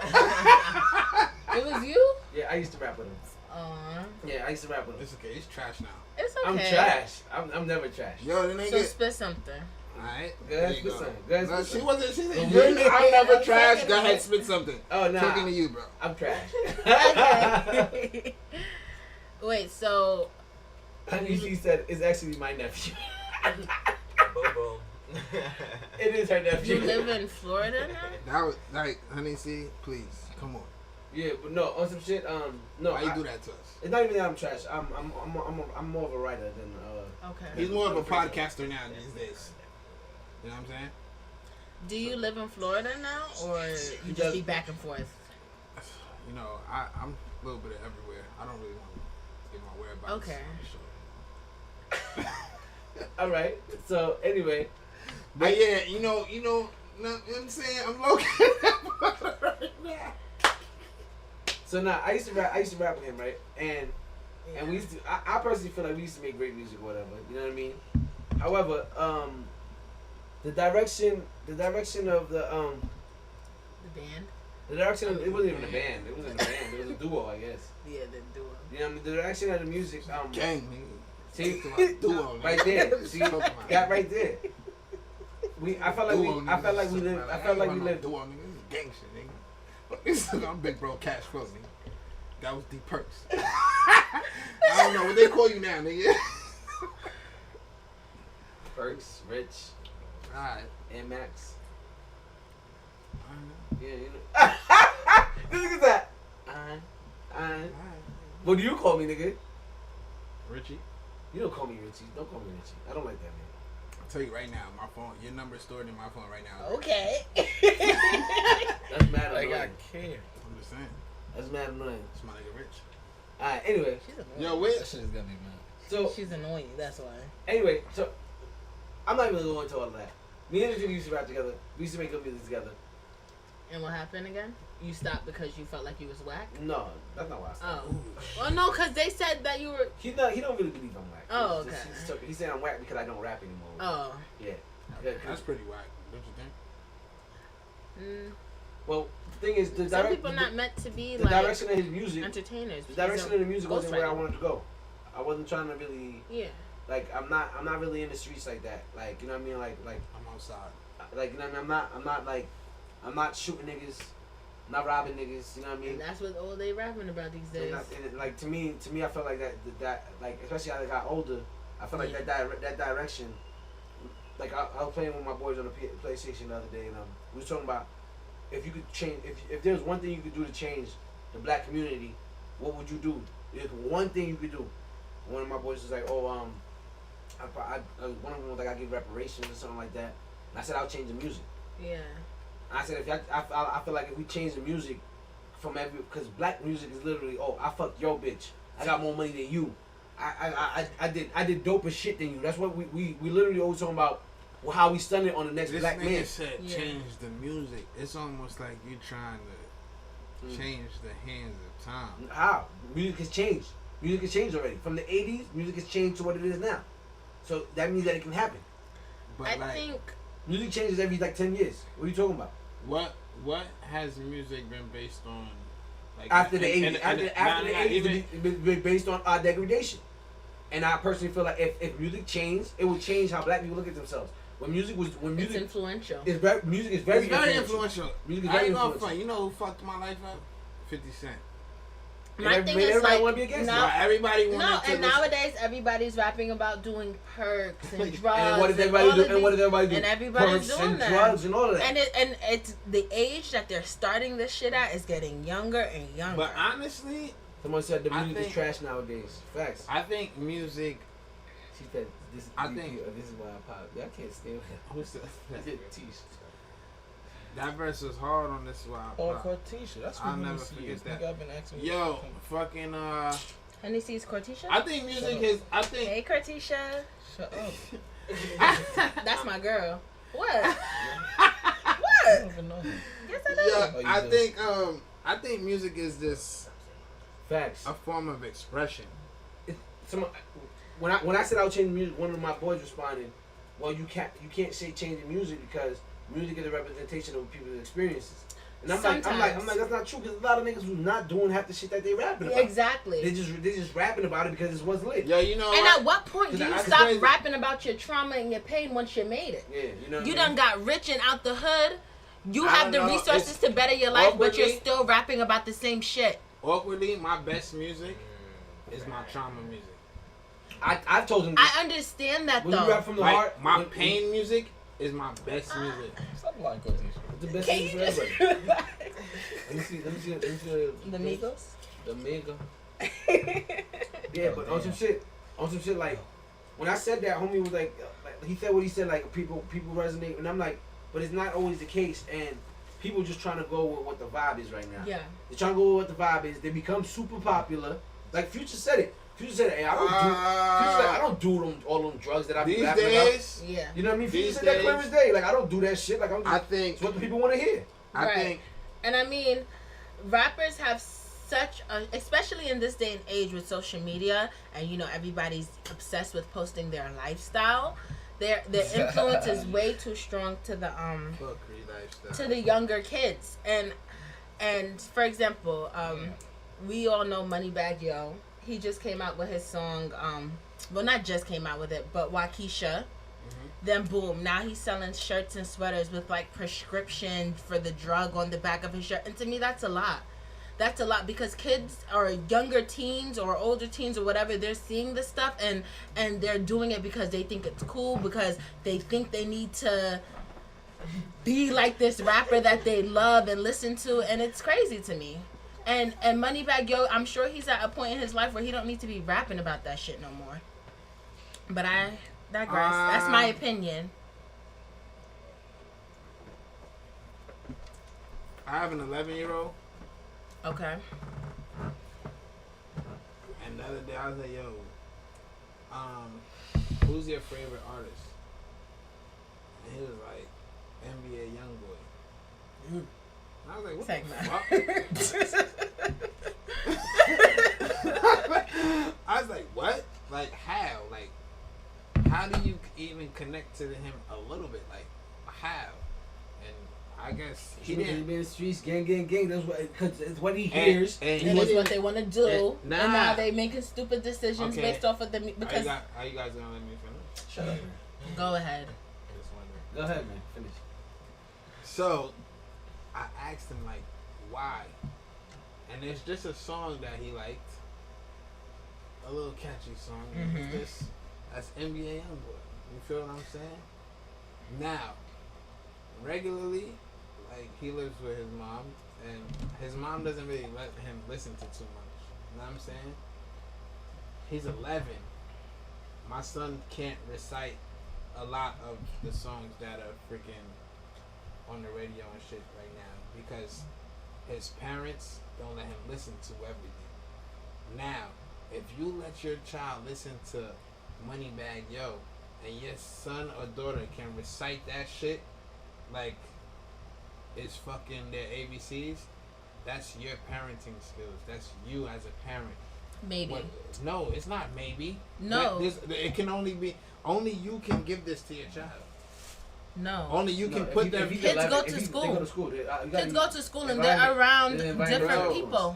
It was you? yeah, I used to rap with him. Aw. Yeah, I used to rap with him. It's okay. It's trash now. It's okay. I'm trash. I'm never trash. Yo, the nigga. So spit something. Alright. Go ahead, spit something. Go ahead, No, spit she something. wasn't. She said, Really? I'm never I'm trash. talking Go ahead, about- spit something. Oh no, Talking to you, bro. I'm trash. Okay. Wait, so Honey, she said it's actually my nephew. Boom, boom. It is her you nephew. live in Florida now? That was like, honey, see, please, come on. Yeah, but no, on some shit. No, Why you do that to us? It's not even that I'm trash. I'm more of a writer than Okay. He's more of a podcaster now these days. You know what I'm saying? Do you live in Florida now, or He you does. just be back and forth? You know, I'm a little bit of everywhere. I don't really want to give my whereabouts. Okay. on the show. All right. So anyway, But yeah, you know what I'm saying? I'm located right now. so now I used to rap with him, right? And we used to. I personally feel like we used to make great music or whatever. You know what I mean? However, the direction of the band. the direction of, it wasn't even a band. It wasn't a band. It was a duo, I guess. Yeah, the duo. You know what I mean? The direction of the music. Gang, nigga. See, Duo, right there. See, got right there. I felt like we lived. Duo, nigga. This is gang shit, nigga. This is I'm big bro cash flow, nigga. That was deep perks. I don't know what they call you now, nigga. Perks, Rich, Alright. and Max. I know. Yeah, you know. Look at that. Alright. What do you call me, nigga? Richie. You don't call me Richie. Don't call me Richie. I don't like that, man. I'll tell you right now, my phone, your number is stored in my phone right now. Okay. That's mad Like annoying. I care. I'm just saying. That's mad annoying. It's my nigga Rich. Alright, anyway. She's annoying. Yo, That wait. shit is gonna be mad. So, She's annoying. That's why. anyway, so, I'm not even going to go into all of that. Me and the dude used to rap together. We used to make good music together. And what happened again? You stopped because you felt like you was whack? No, that's not why I stopped. Oh. Well, no, because they said that you were... He don't really believe I'm whack. Oh, He's just- okay. He's saying I'm whack because I don't rap anymore. Oh. Yeah. That's pretty whack, don't you think? Well, the thing is, Some people not meant to be the like direction of his music, entertainers. the direction of the music wasn't where I ghostwriter. wanted to go. I wasn't trying to really, Yeah. like, I'm not really in the streets like that. Like, you know what I mean? Like, I'm outside. you know what I mean? I'm not shooting niggas, not robbing niggas. You know what I mean? And that's what all they rapping about these days. And like to me, I felt like that like especially as I got older, I felt like that direction. Like I was playing with my boys on the PlayStation the other day, and we was talking about if you could change, if there's one thing you could do to change the black community, what would you do? There's one thing you could do. One of my boys was like, oh, one of them was like, I give reparations or something like that. And I said I'll change the music. Yeah. I said I feel like if we change the music from because black music is literally, oh, I fucked your bitch, I got more money than you, I did doper shit than you. That's what we literally always talking about, how we stunned it on the next This black nigga man. said Yeah. change the music. It's almost like you trying to change the hands of time. How music has changed. Music has changed already. From the 80s, music has changed to what it is now. So that means that it can happen. But I like, think Music changes every like 10 years. What are you talking about? what has music been based on? Like After the 80s, and- after the nah, 80s, even- it's been based on our degradation. And I personally feel like if music changed, it would change how black people look at themselves. When music it's influential. is very, music is very, it's very influential. Music is I very ain't gonna influential. front. You know who fucked my life up? 50 Cent. My And thing everybody is like, wanna be against no, it. Why everybody wanted no, to and listen- nowadays everybody's rapping about doing perks and drugs. And what does all everybody do? of And what these- does everybody do? And everybody's Perks doing and that. drugs and all of that. And it's the age that they're starting this shit at is getting younger and younger. But honestly, Someone said the I music is think- trash nowadays. Facts. I think music. She said this. I think- this is why I pop. Y'all can't stand it. Who's that? Teach. That verse was hard on this one. Oh, Cortisha. That's what I'll you never see. forget that. Nigga, I've been asking you. Yo, fucking Hennessy's Cortisha? I think music Shut is. I think. Hey, Cortisha. Shut up. That's my girl. What? I what? don't even know him. Yes, I do. Yeah, Oh, you I do. think. I think music is just Facts. a form of expression. When I said I would change music, one of my boys responded, "Well, you can't say changing music because music is a representation of people's experiences." And I'm like, that's not true because a lot of niggas who's not doing half the shit that they rapping about. Exactly. They just rapping about it because it's what's lit. Yeah, you know. And what? at what point do Cause you I- stop crazy. rapping about your trauma and your pain once you made it? Yeah, you know. What You I mean? done got rich and out the hood. You I have the don't know. resources It's to better your life, but you're awkwardly- still rapping about the same shit. Awkwardly, my best music is my trauma music. I've told him. I understand that When you though. rap from the Like heart, my when- pain music is my best music. Stop lying, Cortisha. the best Can music you for just everybody. Let me see. the Migos? The Mega. Yeah, but on some shit like when I said that, homie was like he said what he said, like people resonate, and I'm like, but it's not always the case, and people just trying to go with what the vibe is right now. Yeah. They're trying to go with what the vibe is. They become super popular. Like Future said it. Future said, "Hey, I don't do all them drugs that I be These rapping days, about." Yeah. You know what I mean? Future these said that clear days- as day. Like I don't do that shit. Like I'm just, I think. it's what the people want to hear. I Right. think. And I mean, rappers have such a, especially in this day and age with social media, and you know everybody's obsessed with posting their lifestyle. Their influence is way too strong to the Fuck lifestyle. to the younger kids. And for example, we all know Moneybagg Yo. He just came out with his song. Well, not just came out with it, but Waukesha. Then boom, now he's selling shirts and sweaters with like prescription for the drug on the back of his shirt. And to me, that's a lot. That's a lot because kids or younger teens or older teens or whatever, they're seeing this stuff and they're doing it because they think it's cool, because they think they need to be like this rapper that they love and listen to, and it's crazy to me. And Moneybagg Yo, I'm sure he's at a point in his life where he don't need to be rapping about that shit no more. But I digress. That's my opinion. I have an 11-year-old, Okay. and the other day I was like, "Yo, who's your favorite artist?" And he was like, "NBA YoungBoy." And I was like, "What Thank the fuck?" I was like, "What? Like how? Like how do you even connect to him a little bit? Like how?" And I guess he He didn't. be in the streets, gang. That's what, cause it's what he And- hears. and And he it's what they want to do, Nah. and now they making stupid decisions Okay. based off of the Are because. you guys gonna let me finish? Shut up. Go ahead. I just wondering. Go ahead, man. Finish. So, I asked him like, why? And it's just a song that he liked, a little catchy song. And Mhm. it's just that's NBA YoungBoy. You feel what I'm saying? Now, regularly, like he lives with his mom, and his mom doesn't really let him listen to too much. You know what I'm saying? He's 11. My son can't recite a lot of the songs that are freaking on the radio and shit right now because his parents don't let him listen to everything. Now, if you let your child listen to Moneybagg Yo and your son or daughter can recite that shit like it's fucking their ABCs, that's your parenting skills. That's you as a parent. Maybe. No, it's not maybe. No. It can only be. Only you can give this to your child. No. Only you can put them. Kids go to school. They go to school. Kids go to school and they're around different people.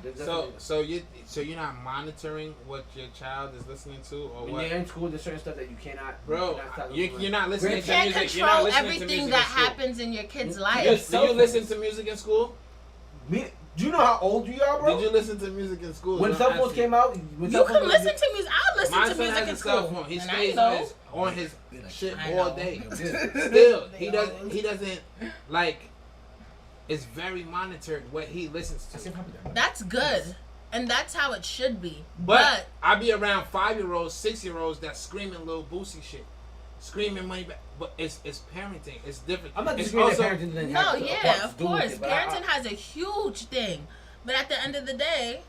So you're not monitoring what your child is listening to, or when what? you're in school, there's certain stuff that you cannot. Bro, you're not listening You to can't music. You're not control listening to everything music that in school. happens in your kid's life. Do you listen to music in school? Do you know how old you are, bro? Did you listen to music in school? When cell phones came out, You can listen to music. I'll listen My to son music has in a cell school. phone. He And I stays know. on his shit I all know. day. Still, he doesn't like. It's very monitored what he listens to. That's good. And that's how it should be. But I be around 5-year-olds, 6-year-olds that screaming little Boosie shit, screaming money back. But it's parenting. It's different. I'm not it's disagreeing also, that parenting didn't no, have yeah, of to do with course. it, but Parenting has a huge thing. But at the end of the day,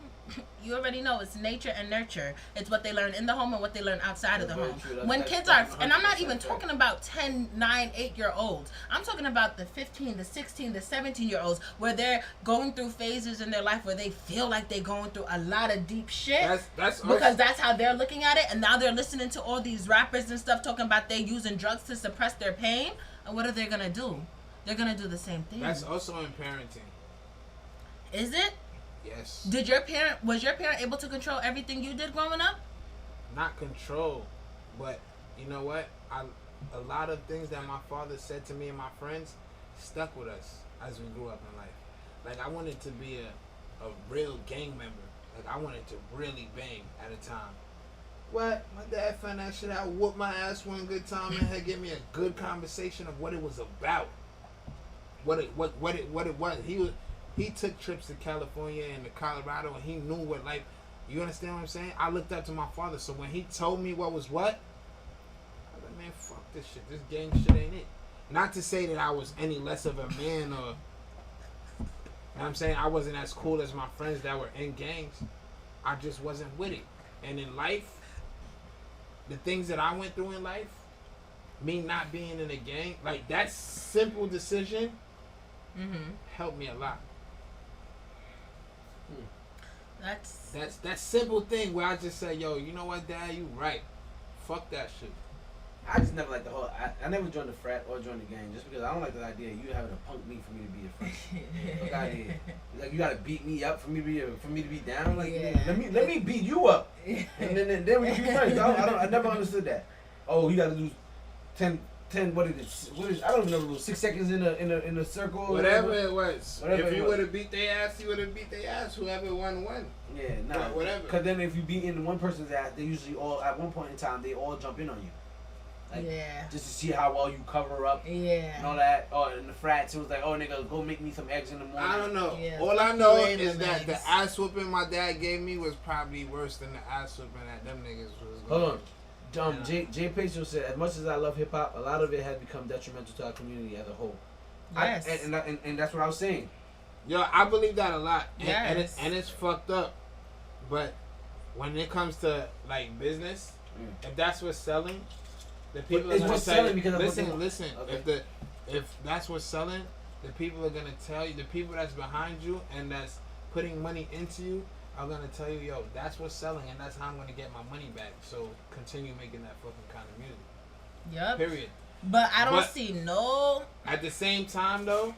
you already know it's nature and nurture. It's what they learn in the home and what they learn outside of the home. When kids are, and I'm not even talking about 10, 9, 8-year-olds. I'm talking about the 15, the 16, the 17-year-olds where they're going through phases in their life where they feel like they're going through a lot of deep shit. That's because that's how they're looking at it. And now they're listening to all these rappers and stuff talking about they using drugs to suppress their pain. And what are they going to do? They're going to do the same thing. That's also in parenting. Is it? Yes. Was your parent able to control everything you did growing up? Not control, but you know what? A lot of things that my father said to me and my friends stuck with us as we grew up in life. Like I wanted to be a real gang member. Like I wanted to really bang at a time. What? My dad found that shit out, whooped my ass one good time, and had give me a good conversation of what it was about. What it was. He took trips to California and to Colorado, and he knew what life. You understand what I'm saying? I looked up to my father, so when he told me what was what, I was like, man, fuck this shit. This gang shit ain't it. Not to say that I was any less of a man, or you know what I'm saying, I wasn't as cool as my friends that were in gangs. I just wasn't with it. And in life, the things that I went through in life, me not being in a gang, like that simple decision helped me a lot. That's that simple thing where I just say, yo, you know what, Dad, you right. Fuck that shit. I just never liked the whole. I never joined the frat or joined the gang just because I don't like the idea of you having to punk me for me to be your friend. Fuck out here. Like you gotta beat me up for me to be down. Like let me beat you up, and then we can be friends. I never understood that. Oh, you gotta lose 10. What is it? I don't even know. 6 seconds in a circle. Whatever it was. Whatever if you it was. would have beat their ass, you would have beat their ass. Whoever won. Yeah, nah. Whatever. Because then if you beat in one person's ass, they usually all at one point in time they all jump in on you. Like, just to see how well you cover up. And all that. Oh, and the frats, it was like, oh, nigga, go make me some eggs in the morning. I don't know. Yeah. All I know is that the ass whooping my dad gave me was probably worse than the ass whooping that them niggas was going. Hold on. Jay Pacer said, as much as I love hip hop, a lot of it has become detrimental to our community as a whole. Yes. And that's what I was saying. Yo, I believe that a lot. Yes. And it's fucked up. But when it comes to like business, if that's what's selling, the people are gonna tell you. Listen. Okay. If that's what's selling, the people are gonna tell you. The people that's behind you and that's putting money into you are gonna tell you, yo, that's what's selling, and that's how I'm gonna get my money back. So continue making that fucking kind of music. Yep. Period. But I don't see no. At the same time, though.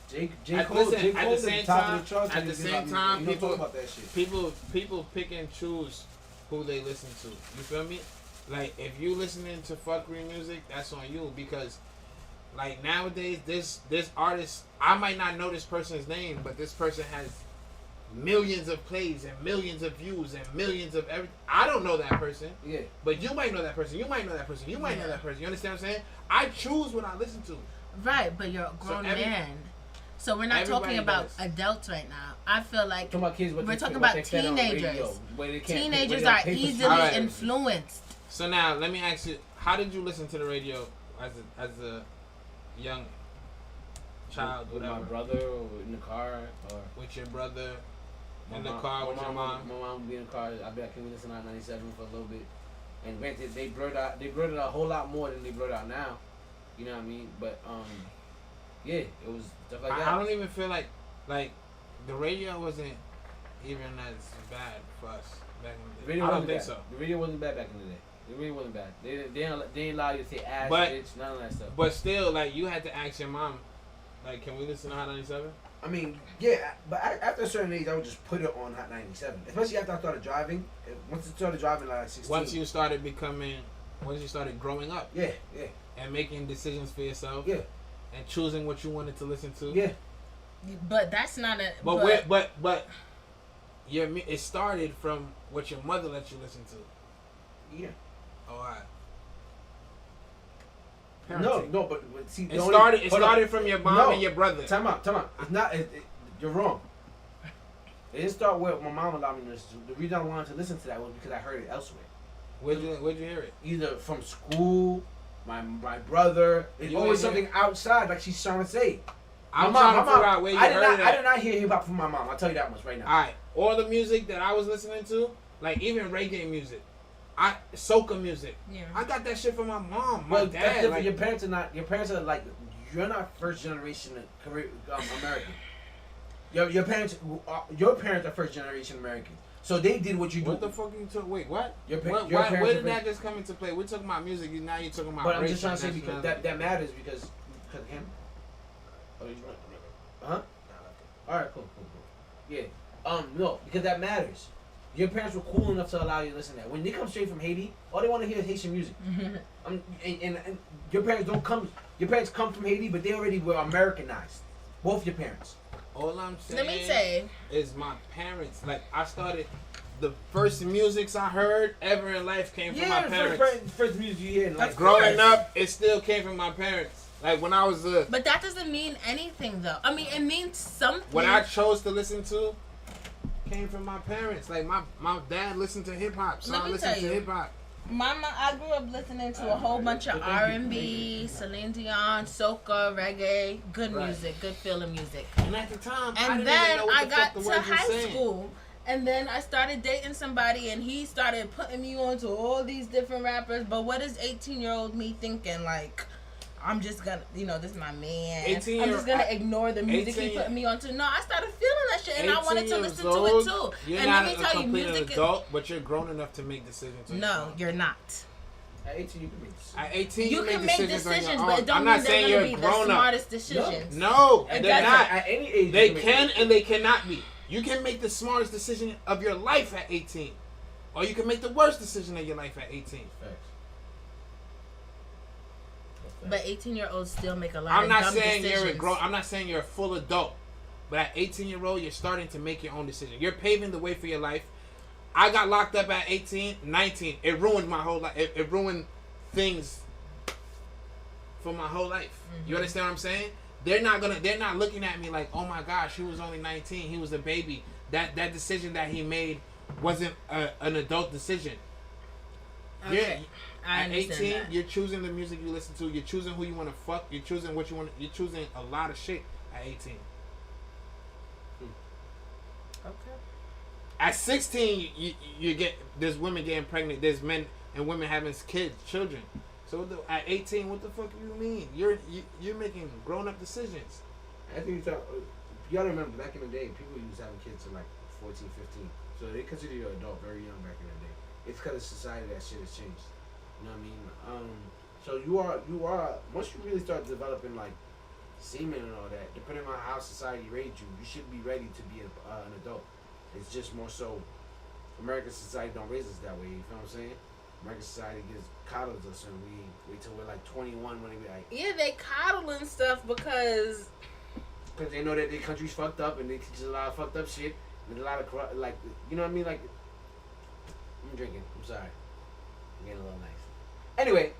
J. Cole, at the same time, people about that shit. People pick and choose who they listen to. You feel me? Like if you listening to fuckery music, that's on you, because like nowadays this artist, I might not know this person's name, but this person has millions of plays and millions of views and millions of everything. I don't know that person. Yeah. But you might know that person. You might know that person. You might know that person. You understand what I'm saying? I choose what I listen to. Right, but you're a grown man. So we're not talking about adults right now. I feel like we're talking about teenagers. Teenagers are easily influenced. So now let me ask you: how did you listen to the radio as a young child? With my brother, or in the car, or with your brother in the car with your mom? My mom would be in the car. I'd be like, can we listen to 97 for a little bit? And granted, they blurred out a whole lot more than they blurred out now. You know what I mean? But yeah, it was stuff like that. I don't even feel like the radio wasn't even as bad for us back in The the day. radio I don't wasn't think bad. so. The radio wasn't bad back in the day. The radio wasn't bad. They didn't allow you to say ass, But- bitch, none of that stuff. But still, like, you had to ask your mom, like, can we listen to Hot 97? I mean, yeah, but after a certain age, I would just put it on Hot 97. Especially after I started driving. Once I started driving, like 16. Once you started growing up Yeah, yeah, and making decisions for yourself yeah, and choosing what you wanted to listen to. yeah. But that's not a. But it started from what your mother let you listen to. Yeah. Oh, all right. No, but see, It started from your mom No. and your brother. Time out. It's not. You're wrong. It didn't start with my mom allowed me to listen to. The reason I wanted to listen to that was because I heard it elsewhere. Where'd you hear it? Either from school, my brother. It's You always ain't hear- something outside, like she's trying to say. I'm My trying to mom- figure out where you I did heard not. it I at. did not hear hip hop from my mom. I'll tell you that much right now. Alright, all the music that I was listening to, like even reggae music, soca music, Yeah. I got that shit from my mom, my Well, that's dad. different. Like, Your parents are not. Your parents are like. You're not first generation American. Your parents are first generation American. So they did what you do. what the fuck are you talking? Wait, what? Your Where parents did are that just come into play? We're talking about music. Now you're talking about. But I'm race just trying to say and because nationality. that matters because of him. Oh, you huh? All right, cool. Yeah. No, because that matters. Your parents were cool enough to allow you to listen to that. When they come straight from Haiti, all they want to hear is Haitian music. And your parents don't come. Your parents come from Haiti, but they already were Americanized. Both your parents. All I'm saying Let me say. is my parents. Like I started, the first musics I heard ever in life came from my parents. First music you hear in life. Growing up, it still came from my parents. Like when I was But that doesn't mean anything, though. I mean, it means something. what I chose to listen to came from my parents. Like my dad listened to hip hop, so Let I me listened tell to you. hip hop. I grew up listening to a whole bunch of R&B, Celine Dion, soca, reggae, good Right. music, good feeling music. And at the time, I And didn't then even know what I the got fuck the to words were high saying. school, and then I started dating somebody, and he started putting me on to all these different rappers. But what is 18-year-old me thinking? Like, I'm just gonna, this is my man. 18 I'm just gonna year- ignore the music he 18 putting me onto. No, I started feeling that shit, and I wanted to 18 listen years to it old, too. You're And not let me a tell you, complete music adult, but you're grown enough to make decisions. is on your no, own. you're not. At 18, you can make decisions. At 18, You can make decisions, on your but own. it don't I'm mean not saying they're you're gonna be the grown up. smartest decisions. No, It they're doesn't. not. At any age, They you make can decisions. and they cannot be. You can make the smartest decision of your life at 18, or you can make the worst decision of your life at 18. Facts. But 18-year-olds still make a lot I'm of not dumb saying decisions. you're a grown. I'm not saying you're a full adult, but at 18-year-old, you're starting to make your own decision. You're paving the way for your life. I got locked up at 18, 19. It ruined my whole life. It ruined things for my whole life. You understand what I'm saying? They're not looking at me like, oh my gosh, he was only 19. He was a baby. That decision that he made wasn't an adult decision. Okay. Yeah. I At understand 18, that. you're choosing the music you listen to. You're choosing who you want to fuck. You're choosing what you want. You're choosing a lot of shit at 18. Okay. At 16, you get there's women getting pregnant. There's men and women having children. So at 18, what the fuck do you mean? You're making grown up decisions. I think you gotta remember back in the day, people used to having kids at like 14, 15. So they consider you an adult very young back in the day. It's because of society that shit has changed. You know what I mean? So you are once you really start developing like semen and all that, depending on how society raised you, you should be ready to be an adult. It's just more so American society don't raise us that way. You feel what I'm saying? American society gives coddles us and we wait till we're like 21 when we like. Yeah, they coddle and stuff because They know that their country's fucked up and they teach us a lot of fucked up shit. There's a lot of like, you know what I mean? Like, I'm drinking. I'm sorry. I'm getting a little nice. Anyway,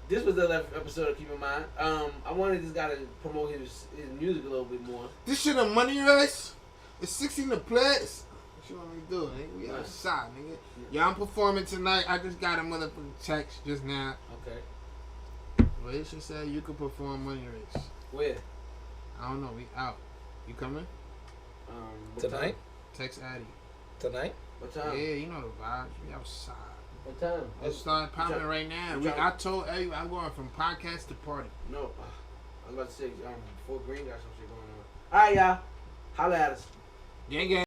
this was the 11th episode of Keep in Mind. I wanted this guy to promote his music a little bit more. This shit a money race. It's 16 to place. What you want me to do, nigga? We outside, nigga. Yeah, I'm performing tonight. I just got a motherfucking text just now. Okay. Well, it should say you could perform money race. Where? I don't know. We out. You coming? What Tonight? time? Text Addy. Tonight? What time? Yeah, you know the vibes. We outside. What time? Let's start popping right now. you trying- I told everyone I'm going from podcast to party. No. I was about to say, Fort Green got some shit going on. Alright, y'all. Holla at us. Gang gang.